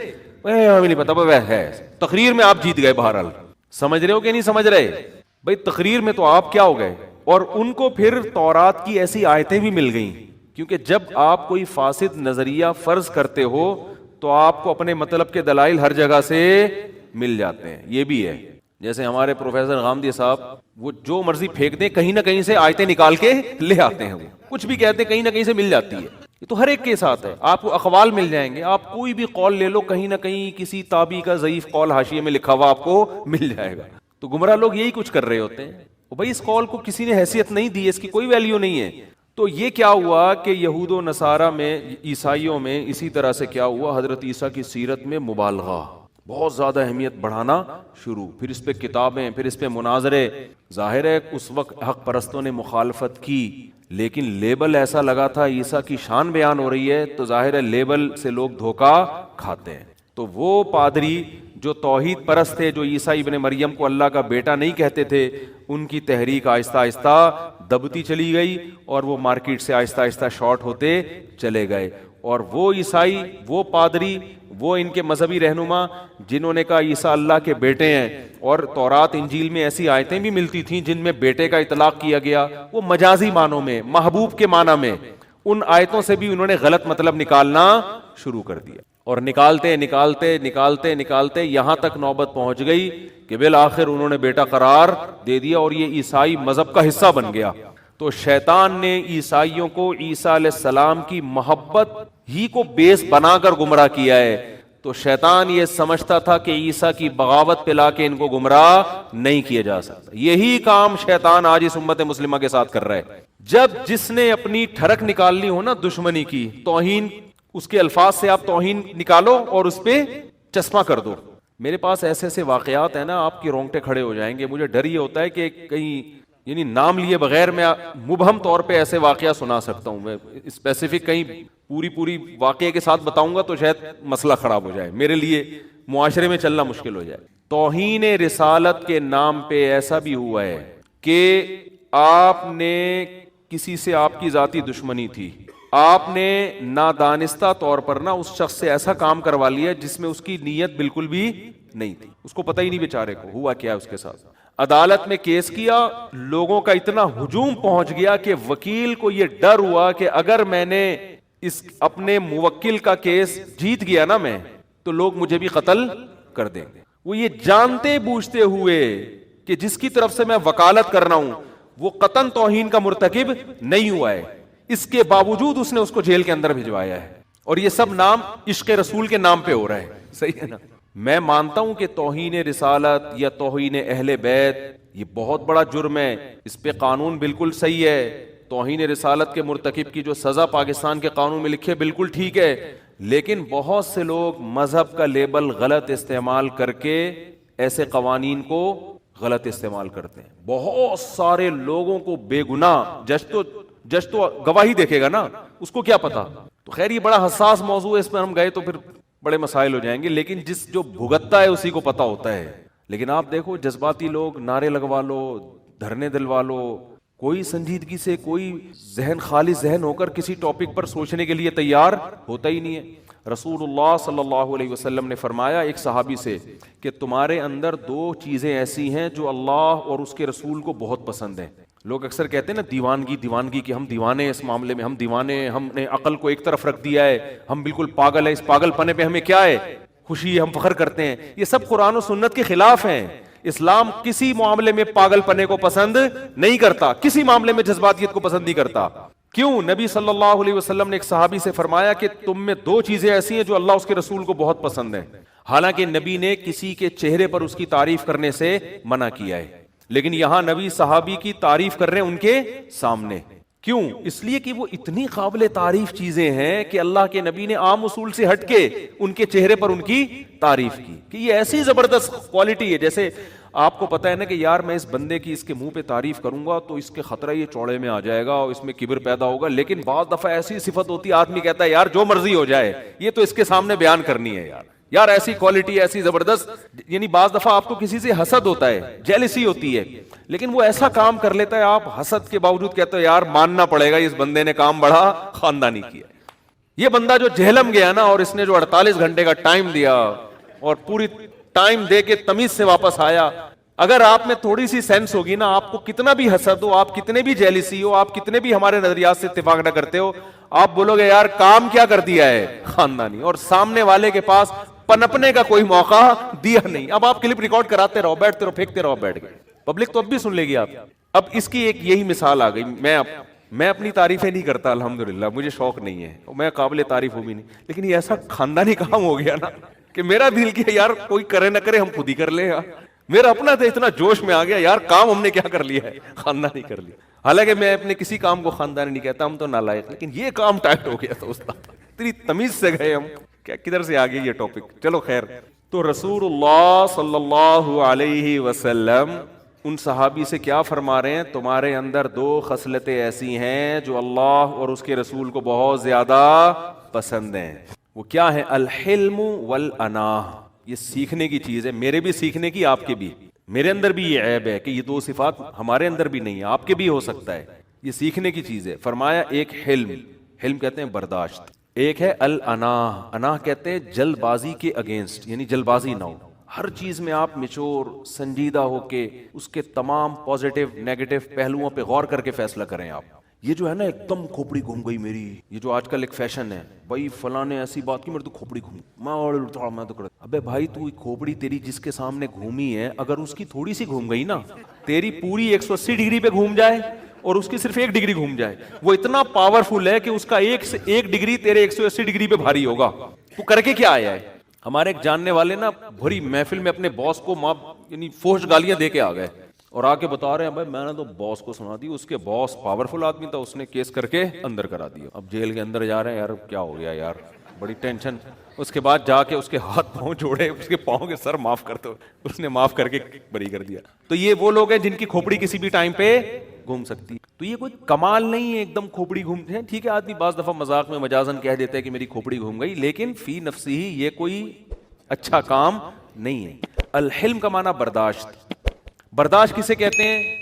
ہمیں نہیں پتا، وہ ہے. تقریر میں آپ جیت گئے. بہرحال سمجھ رہے ہو کہ نہیں سمجھ رہے بھائی؟ تقریر میں تو آپ کیا ہو گئے. اور ان کو پھر تورات کی ایسی آیتیں بھی مل گئیں، کیونکہ جب آپ کوئی فاسد نظریہ فرض کرتے ہو تو آپ کو اپنے مطلب کے دلائل ہر جگہ سے مل جاتے ہیں. یہ بھی ہے، جیسے ہمارے پروفیسر غامدی صاحب، وہ جو مرضی پھینک دیں کہیں نہ کہیں سے آیتیں نکال کے لے آتے ہیں. وہ کچھ بھی کہتے ہیں کہیں نہ کہیں سے مل جاتی ہے. یہ تو ہر ایک کے ساتھ ہے. آپ کو اقوال مل جائیں گے، آپ کوئی بھی قول لے لو، کہیں نہ کہیں کسی تابعی کا ضعیف قول حاشیے میں لکھا ہوا آپ کو مل جائے گا. تو گمراہ لوگ یہی کچھ کر رہے ہوتے ہیں. بھائی اس قول کو کسی نے حیثیت نہیں دی، اس کی کوئی ویلیو نہیں ہے. تو یہ کیا ہوا کہ یہود و نصارہ میں، عیسائیوں میں اسی طرح سے کیا ہوا، حضرت عیسیٰ کی سیرت میں مبالغہ، بہت زیادہ اہمیت بڑھانا شروع. پھر اس پہ کتابیں، پھر اس پہ مناظرے. ظاہر ہے اس وقت حق پرستوں نے مخالفت کی، لیکن لیبل ایسا لگا تھا عیسیٰ کی شان بیان ہو رہی ہے، تو ظاہر ہے لیبل سے لوگ دھوکا کھاتے ہیں. تو وہ پادری جو توحید پرست تھے، جو عیسیٰ ابن مریم کو اللہ کا بیٹا نہیں کہتے تھے، ان کی تحریک آہستہ آہستہ دبتی چلی گئی اور وہ مارکیٹ سے آہستہ آہستہ شارٹ ہوتے چلے گئے. اور وہ عیسائی، وہ پادری، وہ ان کے مذہبی رہنما جنہوں نے کہا عیسیٰ اللہ کے بیٹے ہیں، اور تورات انجیل میں ایسی آیتیں بھی ملتی تھیں جن میں بیٹے کا اطلاق کیا گیا، وہ مجازی معنوں میں، محبوب کے معنی میں، ان آیتوں سے بھی انہوں نے غلط مطلب نکالنا شروع کر دیا. اور نکالتے نکالتے نکالتے نکالتے یہاں تک نوبت پہنچ گئی کہ بالآخر انہوں نے بیٹا قرار دے دیا اور یہ عیسائی مذہب کا حصہ بن گیا. تو شیطان نے عیسائیوں کو عیسیٰ علیہ السلام کی محبت ہی کو بیس بنا کر گمراہ کیا ہے. تو شیطان یہ سمجھتا تھا کہ عیسیٰ کی بغاوت پہ لا کے ان کو گمراہ نہیں کیا جا سکتا. یہی کام شیطان آج اس امت مسلمہ کے ساتھ کر رہا ہے. جب جس نے اپنی ٹھڑک نکالنی ہو نا دشمنی کی، توہین، اس کے الفاظ سے آپ توہین نکالو اور اس پہ چشمہ کر دو. میرے پاس ایسے ایسے واقعات ہیں نا آپ کے رونگٹے کھڑے ہو جائیں گے. مجھے ڈر یہ ہوتا ہے کہ کہیں یعنی نام لیے بغیر میں مبہم طور پہ ایسے واقعہ سنا سکتا ہوں. میں اسپیسیفک کہیں پوری واقعے کے ساتھ بتاؤں گا تو شاید مسئلہ خراب ہو جائے, میرے لیے معاشرے میں چلنا مشکل ہو جائے. توہین رسالت کے نام پہ ایسا بھی ہوا ہے کہ آپ نے کسی سے آپ کی ذاتی دشمنی تھی, آپ نے نادانستہ طور پر نا اس شخص سے ایسا کام کروا لیا جس میں اس کی نیت بالکل بھی نہیں تھی, اس کو پتہ ہی نہیں بیچارے کو ہوا کیا ہے اس کے ساتھ. عدالت میں کیس کیا, لوگوں کا اتنا ہجوم پہنچ گیا کہ وکیل کو یہ ڈر ہوا کہ اگر میں نے اس اپنے موکل کا کیس جیت گیا نا میں تو لوگ مجھے بھی قتل کر دیں گے. وہ یہ جانتے بوجھتے ہوئے کہ جس کی طرف سے میں وکالت کر رہا ہوں وہ قطعاً توہین کا مرتکب نہیں ہوا ہے, اس کے باوجود اس نے اس کو جیل کے اندر بھجوایا ہے, اور یہ سب نام عشق رسول کے نام پہ ہو رہا ہے. صحیح ہے نا. میں مانتا ہوں کہ توہین رسالت یا توہین اہل بیت یہ بہت بڑا جرم ہے, اس پہ قانون بالکل صحیح ہے. توہین رسالت کے مرتکب کی جو سزا پاکستان کے قانون میں لکھے بالکل ٹھیک ہے, لیکن بہت سے لوگ مذہب کا لیبل غلط استعمال کر کے ایسے قوانین کو غلط استعمال کرتے ہیں. بہت سارے لوگوں کو بے گناہ, جج تو گواہی دیکھے گا نا, اس کو کیا پتا. تو خیر یہ بڑا حساس موضوع ہے, اس میں ہم گئے تو پھر بڑے مسائل ہو جائیں گے, لیکن جو بھگتتا ہے اسی کو پتا ہوتا ہے. لیکن آپ دیکھو جذباتی لوگ نعرے لگوا لو, دھرنے دلوا لو, کوئی سنجیدگی سے, کوئی ذہن خالی ذہن ہو کر کسی ٹاپک پر سوچنے کے لیے تیار ہوتا ہی نہیں ہے. رسول اللہ صلی اللہ علیہ وسلم نے فرمایا ایک صحابی سے کہ تمہارے اندر دو چیزیں ایسی ہیں جو اللہ اور اس کے رسول کو بہت پسند ہیں. لوگ اکثر کہتے ہیں نا دیوانگی کہ ہم دیوانے ہیں, اس معاملے میں ہم دیوانے ہیں, ہم نے عقل کو ایک طرف رکھ دیا ہے, ہم بالکل پاگل ہیں, اس پاگل پنے پہ ہمیں کیا ہے خوشی ہے, ہم فخر کرتے ہیں. یہ سب قرآن و سنت کے خلاف ہیں. اسلام کسی معاملے میں پاگل پنے کو پسند نہیں کرتا, کسی معاملے میں جذباتیت کو پسند نہیں کرتا. کیوں؟ نبی صلی اللہ علیہ وسلم نے ایک صحابی سے فرمایا کہ تم میں دو چیزیں ایسی ہیں جو اللہ اس کے رسول کو بہت پسند ہیں. حالانکہ نبی نے کسی کے چہرے پر اس کی تعریف کرنے سے منع کیا ہے, لیکن یہاں نبی صحابی کی تعریف کر رہے ہیں ان کے سامنے. کیوں؟ اس لیے کہ وہ اتنی قابل تعریف چیزیں ہیں کہ اللہ کے نبی نے عام اصول سے ہٹ کے ان کے چہرے پر ان کی تعریف کی کہ یہ ایسی زبردست کوالٹی ہے. جیسے آپ کو پتا ہے نا کہ یار میں اس بندے کی اس کے منہ پہ تعریف کروں گا تو اس کے خطرہ یہ چوڑے میں آ جائے گا اور اس میں کبر پیدا ہوگا, لیکن بعض دفعہ ایسی صفت ہوتی ہے آدمی کہتا ہے یار جو مرضی ہو جائے یہ تو اس کے سامنے بیان کرنی ہے, یار ایسی کوالٹی ایسی زبردست. یعنی بعض دفعہ آپ کو کسی سے حسد ہوتا ہے, جیلسی ہوتی ہے, لیکن وہ ایسا کام کر لیتا ہے آپ حسد کے باوجود کہتے ہو یار ماننا پڑے گا اس بندے نے کام بڑا خاندانی کیا. یہ بندہ جو جہلم گیا نا اور اس نے جو 48 گھنٹے کا ٹائم دیا اور پوری ٹائم دے کے تمیز سے واپس آیا, اگر آپ میں تھوڑی سی سینس ہوگی نا, آپ کو کتنا بھی حسد ہو, آپ کتنے بھی جیلسی ہو, آپ کتنے بھی ہمارے نظریات سے اتفاق نہ کرتے ہو, آپ بولو گے یار کام کیا کر دیا ہے خاندانی, اور سامنے والے کے پاس پنپنے کا کوئی موقع دیا نہیں. اب آپ کلپ ریکارڈ کراتے رہو, بیٹھتے رہو, پھینکتے رہو, بیٹھ گئے, پبلک تو اب بھی سن لے گی آپ. اب اس کی ایک یہی مثال آ گئی. میں اپنی تعریفیں نہیں کرتا الحمدللہ, مجھے شوق نہیں ہے, میں قابل تعریف ہوں بھی نہیں, لیکن یہ ایسا خاندانی کام ہو گیا نا کہ میرا دل کیا یار کوئی کرے نہ کرے ہم خود ہی کر لیں. میرا اپنا تھا, اتنا جوش میں آ گیا یار کام ہم نے کیا کر لیا ہے, خاندانی کر لیا. حالانکہ میں اپنے کسی کام کو خاندانی نہیں کہتا, ہم تو نالائق, لیکن یہ کام ٹائٹ ہو گیا تھا استاد, اتنی تمیز سے گئے ہم, کیا کدھر سے آ گئی یہ ٹاپک. چلو خیر. تو رسول اللہ صلی اللہ علیہ وسلم ان صحابی سے کیا فرما رہے ہیں, تمہارے اندر دو خصلتیں ایسی ہیں جو اللہ اور اس کے رسول کو بہت زیادہ پسند ہیں. وہ کیا ہے؟ الحلم والاناہ. یہ سیکھنے کی چیز ہے, میرے بھی سیکھنے کی, آپ کے بھی. میرے اندر بھی یہ عیب ہے کہ یہ دو صفات ہمارے اندر بھی نہیں ہے, آپ کے بھی ہو سکتا ہے. یہ سیکھنے کی چیز ہے. فرمایا ایک حلم کہتے ہیں برداشت, ایک ہے الاناہ. اناہ کہتے ہیں جلد بازی کے اگینسٹ, یعنی جلد بازی نہ ہو, ہر چیز میں آپ میچور سنجیدہ ہو کے اس کے تمام پازیٹیو نیگیٹو پہلوؤں پہ غور کر کے فیصلہ کریں آپ. یہ جو ہے نا ایک دم کھوپڑی گھوم گئی میری, یہ جو آج کل ایک فیشن ہے, بھائی فلاں نے ایسی بات کی میرے تو کھوپڑی گھوم, میں تو کرتا. ابے بھائی تو کھوپڑی تیری جس کے سامنے گھومی ہے, اگر اس کی تھوڑی سی گھوم گئی نا, تیری پوری 180 ڈگری پہ گھوم جائے اور اس کی صرف 1 ڈگری گھوم جائے, وہ اتنا پاورفل ہے کہ اس کا 1 ڈگری تیرے 180 ڈگری پہ بھاری ہوگا. تو کر کے کیا آیا ہے؟ ہمارے ایک جاننے والے نا بھری محفل میں اپنے باس کو یعنی فوش گالیاں دے کے آ گئے اور آ کے بتا رہے ہیں بھائی میں نے تو باس کو سنا دی, اس کے باس پاورفل آدمی تھا, اس نے کیس کر کے اندر کرا دیا. اب جیل کے اندر جا رہے ہیں, یار کیا ہو گیا یار, بڑی ٹینشن. اس کے بعد جا کے اس کے ہاتھ پاؤں جوڑے, اس کے پاؤں کے سر معاف کر دو, اس نے معاف کر کے بری کر دیا. تو یہ وہ لوگ ہیں جن کی کھوپڑی کسی بھی ٹائم پہ گھوم سکتی ہے. تو یہ کوئی کمال نہیں ہے ایک دم کھوپڑی گھومتے ہیں. ٹھیک ہے, آدمی بعض دفعہ مذاق میں مجازن کہہ دیتا ہے کہ میری کھوپڑی گھوم گئی, لیکن فی نفسی ہی یہ کوئی اچھا کام نہیں ہے. الحلم کا معنی برداشت. برداشت کسے کہتے ہیں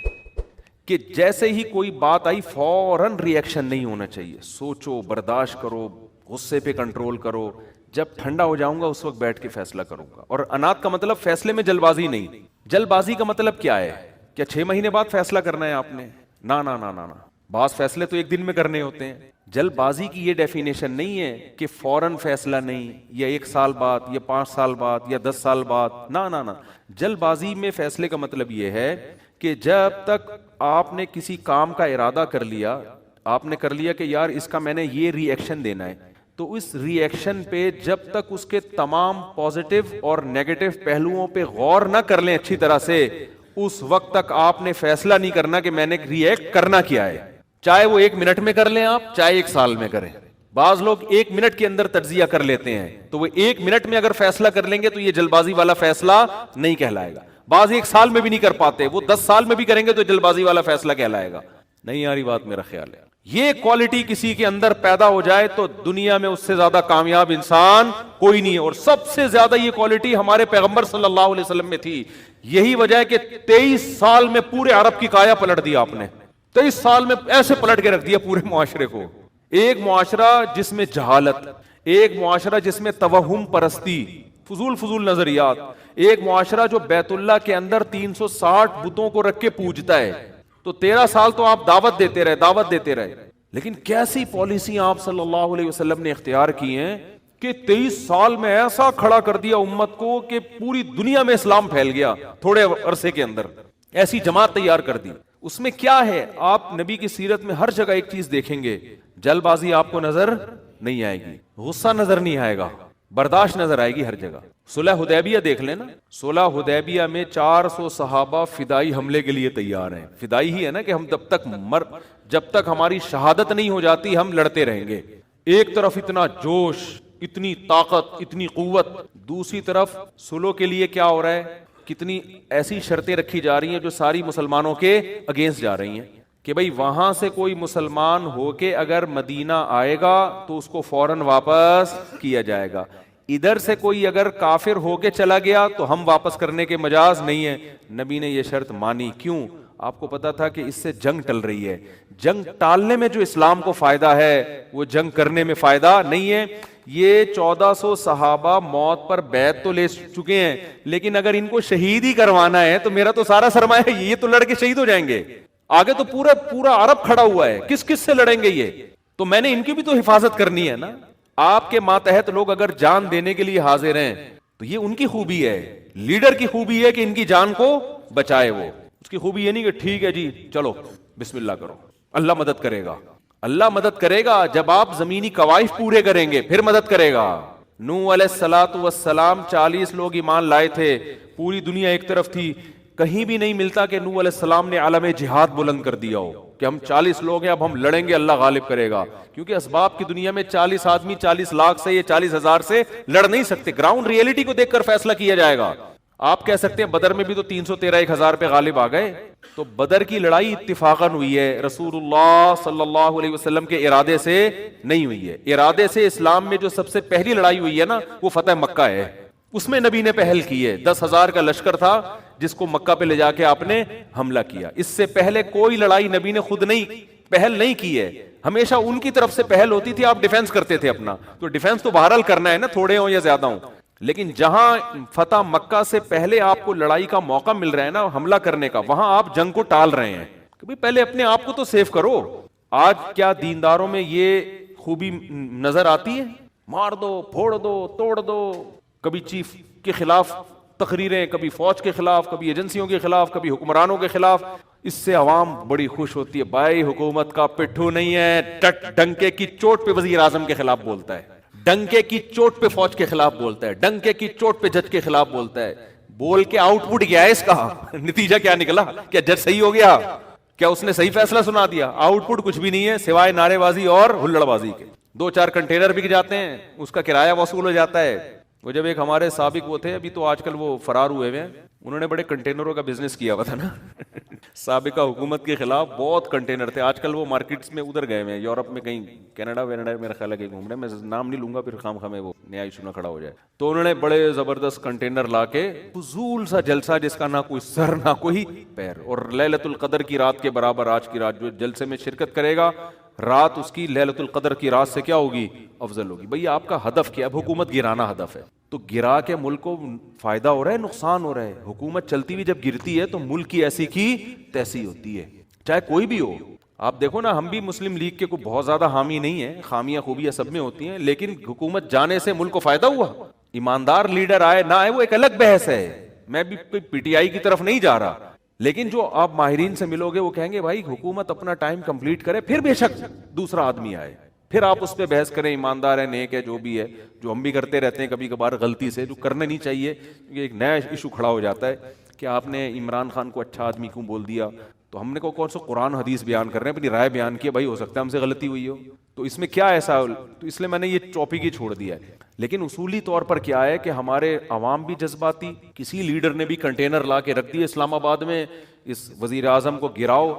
کہ جیسے ہی کوئی بات آئی فوراً ری ایکشن نہیں ہونا چاہیے, سوچو, برداشت کرو, غصے پہ کنٹرول کرو, جب ٹھنڈا ہو جاؤں گا اس وقت بیٹھ کے فیصلہ کروں گا. اور انات کا مطلب فیصلے میں جلد بازی نہیں. جلد بازی کا مطلب کیا ہے؟ کیا 6 مہینے بعد فیصلہ کرنا ہے آپ نے؟ نا نا نا نا نا, بعض فیصلے تو ایک دن میں کرنے ہوتے ہیں. جلد بازی کی یہ ڈیفینیشن نہیں ہے کہ فوراً فیصلہ نہیں, یا 1 سال بعد, یا 5 سال بعد, یا 10 سال بعد. نا نا نا, جلد بازی میں فیصلے کا مطلب یہ ہے کہ جب تک آپ نے کسی کام کا ارادہ کر لیا, آپ نے کر لیا کہ یار اس کا میں نے یہ ری ایکشن دینا ہے, تو اس ری ایکشن پہ جب تک اس کے تمام پازیٹیو اور نیگیٹو پہلوؤں پہ غور نہ کر لیں اچھی طرح سے, اس وقت تک آپ نے فیصلہ نہیں کرنا کہ میں نے ری ایکٹ کرنا کیا ہے. چاہے وہ 1 منٹ میں کر لیں آپ, چاہے 1 سال میں کریں. بعض لوگ 1 منٹ کے اندر تجزیہ کر لیتے ہیں, تو وہ 1 منٹ میں اگر فیصلہ کر لیں گے تو یہ جلد بازی والا فیصلہ نہیں کہلائے گا. بعض 1 سال میں بھی نہیں کر پاتے, وہ 10 سال میں بھی کریں گے تو جلد بازی والا فیصلہ کہلائے گا. نہیں آ رہی بات میرا خیال ہے. یہ کوالٹی کسی کے اندر پیدا ہو جائے تو دنیا میں اس سے زیادہ کامیاب انسان کوئی نہیں ہے. اور سب سے زیادہ یہ کوالٹی ہمارے پیغمبر صلی اللہ علیہ وسلم میں تھی. یہی وجہ ہے کہ 23 سال میں پورے عرب کی کایا پلٹ دیا آپ نے. 23 سال میں ایسے پلٹ کے رکھ دیا پورے معاشرے کو. ایک معاشرہ جس میں جہالت, ایک معاشرہ جس میں توہم پرستی, فضول نظریات, ایک معاشرہ جو بیت اللہ کے اندر 360 بتوں کو رکھ کے پوجتا ہے. تو 13 سال تو آپ دعوت دیتے رہے, لیکن کیسی پالیسی آپ صلی اللہ علیہ وسلم نے اختیار کی ہیں کہ 23 سال میں ایسا کھڑا کر دیا امت کو کہ پوری دنیا میں اسلام پھیل گیا تھوڑے عرصے کے اندر. ایسی جماعت تیار کر دی. اس میں کیا ہے, آپ نبی کی سیرت میں ہر جگہ ایک چیز دیکھیں گے, جلد بازی آپ کو نظر نہیں آئے گی, غصہ نظر نہیں آئے گا, برداشت نظر آئے گی ہر جگہ. صلح حدیبیہ دیکھ لینا, صلح حدیبیہ میں 400 صحابہ فدائی حملے کے لیے تیار ہیں. فدائی ہی ہے نا کہ ہم جب تک ہماری شہادت نہیں ہو جاتی ہم لڑتے رہیں گے. ایک طرف اتنا جوش, اتنی طاقت, اتنی قوت, دوسری طرف صلح کے لیے کیا ہو رہا ہے, کتنی ایسی شرطیں رکھی جا رہی ہیں جو ساری مسلمانوں کے اگینسٹ جا رہی ہیں کہ بھئی وہاں سے کوئی مسلمان ہو کے اگر مدینہ آئے گا تو اس کو فوراً واپس کیا جائے گا. ادھر سے کوئی اگر کافر ہو کے چلا گیا تو ہم واپس کرنے کے مجاز نہیں ہے. نبی نے یہ شرط مانی. کیوں؟ آپ کو پتا تھا کہ اس سے جنگ ٹل رہی ہے. جنگ ٹالنے میں جو اسلام کو فائدہ ہے وہ جنگ کرنے میں فائدہ نہیں ہے. یہ 1400 صحابہ موت پر بیعت تو لے چکے ہیں, لیکن اگر ان کو شہید ہی کروانا ہے تو میرا تو سارا سرمایہ ہے, یہ تو لڑ کے شہید ہو جائیں گے. آگے تو پورا عرب کھڑا ہوا ہے, کس سے لڑیں گے یہ؟ تو میں نے ان کی بھی تو حفاظت کرنی ہے نا. آپ کے ماتحت لوگ اگر جان دینے کے لیے حاضر ہیں تو یہ ان کی خوبی ہے. لیڈر کی خوبی ہے کہ ان کی جان کو بچائے. وہ اس کی خوبی یہ نہیں کہ ٹھیک ہے جی چلو بسم اللہ کرو, اللہ مدد کرے گا. اللہ مدد کرے گا جب آپ زمینی قوائف پورے کریں گے, پھر مدد کرے گا. نوح علیہ الصلوۃ والسلام 40 لوگ ایمان لائے تھے, پوری دنیا ایک طرف تھی. کہیں بھی نہیں ملتا کہ نوح علیہ السلام نے عالم جہاد بلند کر دیا ہو کہ ہم 40 لوگ ہیں اب ہم لڑیں گے, اللہ غالب کرے گا. کیونکہ اسباب کی دنیا میں 40 آدمی 40 لاکھ سے یا 40,000 سے لڑ نہیں سکتے. گراؤنڈ ریئلٹی کو دیکھ کر فیصلہ کیا جائے گا. آپ کہہ سکتے ہیں بدر میں بھی تو 313,000 پہ غالب آ گئے. تو بدر کی لڑائی اتفاقاً ہوئی ہے, رسول اللہ صلی اللہ علیہ وسلم کے ارادے سے نہیں ہوئی ہے. ارادے سے اسلام میں جو سب سے پہلی لڑائی ہوئی ہے نا وہ فتح مکہ ہے. اس میں نبی نے پہل کی ہے. 10,000 کا لشکر تھا جس کو مکہ پہ لے جا کے آپ نے حملہ کیا. اس سے پہلے کوئی لڑائی نبی نے خود پہل نہیں کی ہے. ہمیشہ ان کی طرف سے پہل ہوتی تھی, آپ ڈیفینس کرتے تھے اپنا. تو ڈیفینس تو بہرحال کرنا ہے نا, تھوڑے ہوں یا زیادہ ہوں. لیکن جہاں فتح مکہ سے پہلے آپ کو لڑائی کا موقع مل رہا ہے نا حملہ کرنے کا, وہاں آپ جنگ کو ٹال رہے ہیں کہ بھئی پہلے اپنے آپ کو تو سیف کرو. آج کیا دینداروں میں یہ خوبی نظر آتی ہے؟ مار دو, پھوڑ دو, توڑ دو. کبھی چیف کے خلاف تقریریں, کبھی فوج کے خلاف, کبھی ایجنسیوں کے خلاف, کبھی حکمرانوں کے خلاف. اس سے عوام بڑی خوش ہوتی ہے. بھائی حکومت کا پٹھو نہیں ہے, ڈنکے کی چوٹ پہ وزیر اعظم کے خلاف بولتا ہے, ڈنکے کی چوٹ پہ فوج کے خلاف بولتا ہے, ڈنکے کی چوٹ پہ جج کے خلاف بولتا ہے. بول کے آؤٹ پٹ کیا ہے اس کا؟ نتیجہ کیا نکلا؟ کیا جج صحیح ہو گیا؟ کیا اس نے صحیح فیصلہ سنا دیا؟ آؤٹ پٹ کچھ بھی نہیں ہے سوائے نعرے بازی اور ہلڑ بازی کے. 2-4 کنٹینر بک جاتے ہیں, اس کا کرایہ وصول ہو جاتا ہے. وہ جب ایک ہمارے سابق وہ تھے, ابھی تو آج کل وہ فرار ہوئے ہوئے ہیں, انہوں نے بڑے کنٹینروں کا بزنس کیا ہوا تھا نا سابقہ حکومت کے خلاف بہت کنٹینر تھے. آج کل وہ مارکیٹس میں ادھر گئے ہوئے ہیں, یورپ میں کہیں کینیڈا وینیڈا میرا خیال ہے کہ گھوم رہے ہیں, میں نام نہیں لوں گا پھر خام خامے وہ نیا ایشو نہ کھڑا ہو جائے. تو انہوں نے بڑے زبردست کنٹینر لا کے فضول سا جلسہ جس کا نہ کوئی سر نہ کوئی پیر, اور لیلۃ القدر کی رات کے برابر آج کی رات جو جلسے میں شرکت کرے گا, رات اس کی لیلۃ القدر کی رات سے کیا ہوگی, افضل ہوگی. بھئی آپ کا ہدف کیا ہے؟ اب حکومت گرانا ہدف ہے, تو گرا کے ملک کو فائدہ ہو رہا ہے نقصان ہو رہا ہے؟ حکومت چلتی ہوئی جب گرتی ہے تو ملک کی ایسی کی تیسی ہوتی ہے, چاہے کوئی بھی ہو. آپ دیکھو نا, ہم بھی مسلم لیگ کے کوئی بہت زیادہ حامی نہیں ہیں, خامیاں خوبیاں سب میں ہوتی ہیں, لیکن حکومت جانے سے ملک کو فائدہ ہوا. ایماندار لیڈر آئے نہ آئے وہ ایک الگ بحث ہے, میں بھی پی ٹی آئی کی طرف نہیں جا رہا, لیکن جو آپ ماہرین سے ملو گے وہ کہیں گے بھائی حکومت اپنا ٹائم کمپلیٹ کرے, پھر بے شک دوسرا آدمی آئے, پھر آپ اس پہ بحث کریں ایماندار ہے نیک ہے جو بھی ہے, جو ہم بھی کرتے رہتے ہیں کبھی کبھار غلطی سے, جو کرنا نہیں چاہیے. کیونکہ ایک نیا ایشو کھڑا ہو جاتا ہے کہ آپ نے عمران خان کو اچھا آدمی کیوں بول دیا, تو ہم نے کون سا قرآن حدیث بیان کر رہے ہیں, اپنی رائے بیان کی, بھائی ہو سکتا ہے ہم سے غلطی ہوئی ہو, تو اس میں کیا ایسا, تو اس لیے میں نے یہ ٹاپک ہی چھوڑ دیا ہے. لیکن اصولی طور پر کیا ہے کہ ہمارے عوام بھی جذباتی, کسی لیڈر نے بھی کنٹینر لا کے رکھ دیے اسلام آباد میں, اس وزیر اعظم کو گراؤ.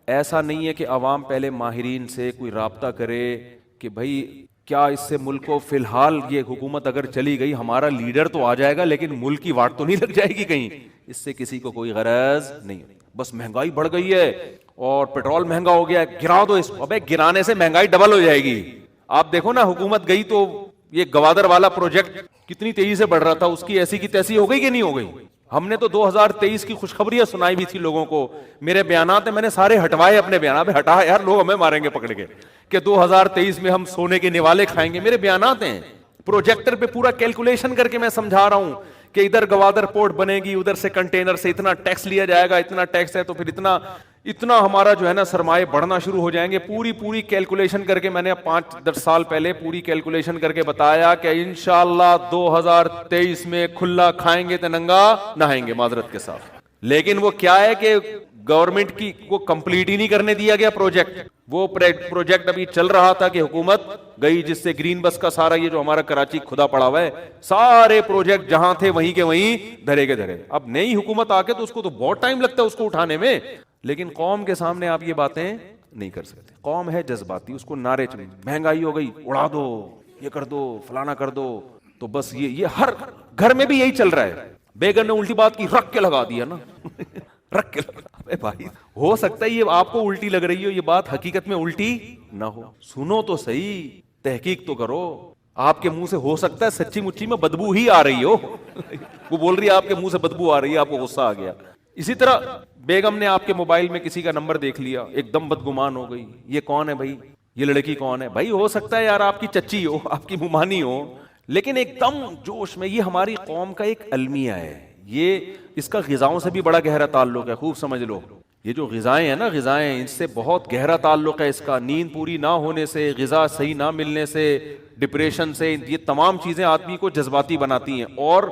ایسا نہیں ہے کہ عوام پہلے ماہرین سے کوئی رابطہ کرے کہ بھائی کیا اس سے ملک کو, فی الحال یہ حکومت اگر چلی گئی ہمارا لیڈر تو آ جائے گا لیکن ملک کی واٹ تو نہیں لگ جائے گی کہیں, اس سے کسی کو کوئی غرض نہیں. بس مہنگائی بڑھ گئی ہے اور پیٹرول مہنگا ہو گیا ہے, گرا دو اس کو. ابے گرانے سے مہنگائی ڈبل ہو جائے گی. آپ دیکھو نا حکومت گئی تو یہ گوادر والا پروجیکٹ کتنی تیزی سے بڑھ رہا تھا, اس کی ایسی کی تیسی ہو گئی کہ نہیں ہو گئی؟ ہم نے تو 2023 کی خوشخبریاں سنائی بھی تھی لوگوں کو, میرے بیانات ہیں میں نے سارے ہٹوائے اپنے بیانات, ہٹا یار لوگ ہمیں ماریں گے پکڑ کے کہ 2023 میں ہم سونے کے نوالے کھائیں گے. میرے بیانات ہیں, پروجیکٹر پہ پورا کیلکولیشن کر کے میں سمجھا رہا ہوں کہ ادھر گوادر پورٹ بنے گی, ادھر سے کنٹینر سے اتنا ٹیکس لیا جائے گا, اتنا ٹیکس ہے تو پھر اتنا ہمارا جو ہے نا سرمایہ بڑھنا شروع ہو جائیں گے. پوری کیلکولیشن کر کے میں نے 5-10 سال پہلے پوری کیلکولیشن کر کے بتایا کہ انشاءاللہ 2023 میں کھلا کھائیں گے تو ننگا نہائیں گے, معذرت کے ساتھ. لیکن وہ کیا ہے کہ گورنمنٹ کی کو کمپلیٹ ہی نہیں کرنے دیا گیا پروجیکٹ. وہ پروجیکٹ ابھی چل رہا تھا کہ حکومت گئی, جس سے گرین بس کا سارا یہ جو ہمارا کراچی کھدا پڑا ہوا ہے, سارے پروجیکٹ جہاں تھے وہیں کے وہیں دھرے کے دھرے. اب نئی حکومت آ کے تو اس کو تو بہت ٹائم لگتا ہے اس کو اٹھانے میں, لیکن قوم کے سامنے آپ یہ باتیں نہیں کر سکتے. قوم ہے جذباتی, اس کو نعرے چلیں, مہنگائی ہو گئی اڑا دو, یہ کر دو, فلانا کر دو, تو بس یہ ہر گھر میں بھی یہی چل رہا ہے. بیگن نے الٹی بات کی رکھ کے لگا دیا نا رکھ کے لگا. بھائی ہو سکتا ہے یہ آپ کو الٹی لگ رہی ہو, یہ بات حقیقت میں الٹی نہ ہو. سنو تو صحیح, تحقیق تو کرو. آپ کے منہ سے ہو سکتا ہے سچی مچی میں بدبو ہی آ رہی ہو وہ بول رہی ہے آپ کے منہ سے بدبو آ رہی ہے, آپ کو غصہ آ گیا. اسی طرح بیگم نے آپ کے موبائل میں کسی کا نمبر دیکھ لیا, ایک دم بدگمان ہو گئی, یہ کون ہے بھائی, یہ لڑکی کون ہے بھائی. ہو سکتا ہے یار آپ کی چچی ہو, آپ کی ممانی ہو, لیکن ایک دم جوش میں. یہ ہماری قوم کا ایک المیہ ہے, یہ اس کا غذاؤں سے بھی بڑا گہرا تعلق ہے, خوب سمجھ لو. یہ جو غذائیں ہیں نا, غذائیں, اس سے بہت گہرا تعلق ہے اس کا. نیند پوری نہ ہونے سے, غذا صحیح نہ ملنے سے, ڈپریشن سے, یہ تمام چیزیں آدمی کو جذباتی بناتی ہیں. اور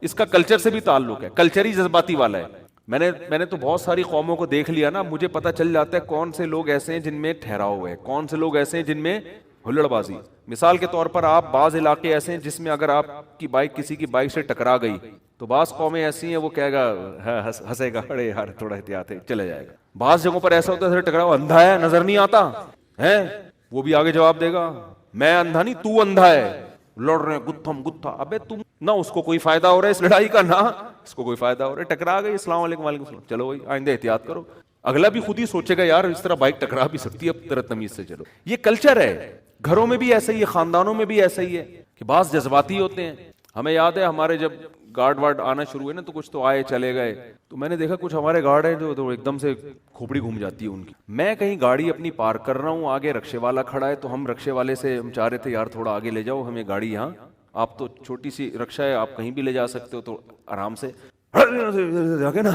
اس کا کلچر سے بھی تعلق ہے, کلچر ہی جذباتی والا ہے. میں نے تو بہت ساری قوموں کو دیکھ لیا نا, مجھے پتہ چل جاتا ہے کون سے لوگ ایسے ہیں جن میں ٹھہراؤ ہے, کون سے لوگ ایسے ہیں جن میں ہلڑ بازی. مثال کے طور پر آپ بعض علاقے ایسے ہیں جس میں اگر آپ کی بائک کسی کی بائک سے ٹکرا گئی تو بعض قومیں ایسی ہیں وہ کہے گا, ہنسے گا, ارے یار تھوڑا احتیاط ہے, چلے جائے گا. بعض جگہوں پر ایسا ہوتا ہے ٹکراؤ, اندھا ہے نظر نہیں آتا ہے, وہ بھی آگے جواب دے گا میں اندھا نہیں تو اندھا ہے, لڑ رہے ہیں گتھم گتھا. ابے تم نہ اس کو کوئی فائدہ ہو رہا ہے اس لڑائی کا, نہ اس کو کوئی فائدہ ہو رہا ہے. ٹکرا گئی, السلام علیکم وعلیکم السلام, چلو بھائی آئندہ احتیاط کرو. اگلا بھی خود ہی سوچے گا یار اس طرح بائک ٹکرا بھی سکتی ہے, اب طرح تمیز سے چلو. یہ کلچر ہے, گھروں میں بھی ایسا ہی ہے, خاندانوں میں بھی ایسا ہی ہے کہ بعض جذباتی ہوتے ہیں. ہمیں یاد ہے ہمارے جب گارڈ وارڈ آنا شروع ہوئے نا تو کچھ تو آئے چلے گئے, تو میں نے دیکھا کچھ ہمارے گارڈ ہیں جو تو ایک دم سے کھوپڑی گھوم جاتی ہے ان کی. میں کہیں گاڑی اپنی پارک کر رہا ہوں, آگے رکشے والا کھڑا ہے, تو ہم رکشے والے سے ہم چاہ رہے تھے یار تھوڑا آگے لے جاؤ ہمیں گاڑی, یہاں آپ تو چھوٹی سی رکشا ہے, آپ کہیں بھی لے جا سکتے ہو, تو آرام سے نا.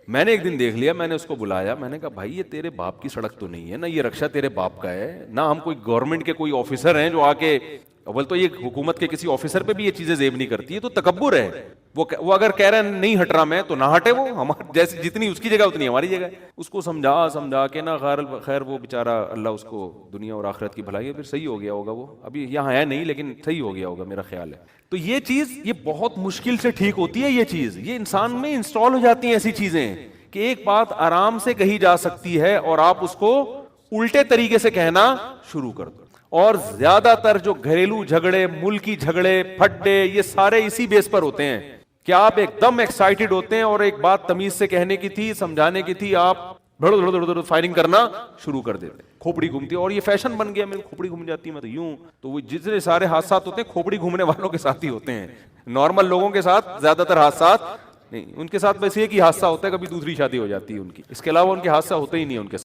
میں نے ایک دن دیکھ لیا, میں نے اس کو بلایا, میں نے کہا بھائی یہ تیرے باپ کی سڑک تو نہیں ہے نا, یہ رکشا تیرے باپ کا ہے نا, ہم کوئی گورنمنٹ کے کوئی آفیسر ہیں جو آ کے اول تو یہ حکومت کے کسی آفیسر پہ بھی یہ چیزیں زیب نہیں کرتی ہے، تو تکبر ہے. وہ اگر کہہ رہا ہے نہیں ہٹ رہا میں تو نہ ہٹے، وہ ہمارے جیسے جتنی اس کی جگہ اتنی ہماری جگہ. اس کو سمجھا کے نا خیر وہ بیچارہ اللہ اس کو دنیا اور آخرت کی بھلائی، پھر صحیح ہو گیا ہوگا. وہ ابھی یہاں ہے نہیں لیکن صحیح ہو گیا ہوگا میرا خیال ہے. تو یہ چیز یہ بہت مشکل سے ٹھیک ہوتی ہے. یہ چیز یہ انسان میں انسٹال ہو جاتی ہیں ایسی چیزیں کہ ایک بات آرام سے کہی جا سکتی ہے اور آپ اس کو الٹے طریقے سے کہنا شروع کر دو. اور زیادہ تر جو گھریلو جھگڑے، ملکی جھگڑے، پھڈے، یہ سارے اسی بیس پر ہوتے ہیں کہ آپ ایک دم ایکسائٹڈ ہوتے ہیں اور ایک بات تمیز سے کہنے کی تھی، سمجھانے کی تھی، آپ فائرنگ کرنا شروع کر دیتے. کھوپڑی گھومتی ہے اور یہ فیشن بن گیا، میری کھوپڑی گھوم جاتی ہے میں تو یوں. تو وہ جتنے سارے حادثات ہوتے ہیں کھوپڑی گھومنے والوں کے ساتھ ہی ہوتے ہیں. نارمل لوگوں کے ساتھ زیادہ تر حادثات نہیں. ان کے ساتھ بس ایک ہی حادثہ ہوتا ہے، کبھی دوسری شادی ہو جاتی ہے ان کی، اس کے علاوہ ان کے حادثہ ہوتے ہی نہیں ان کے ساتھ.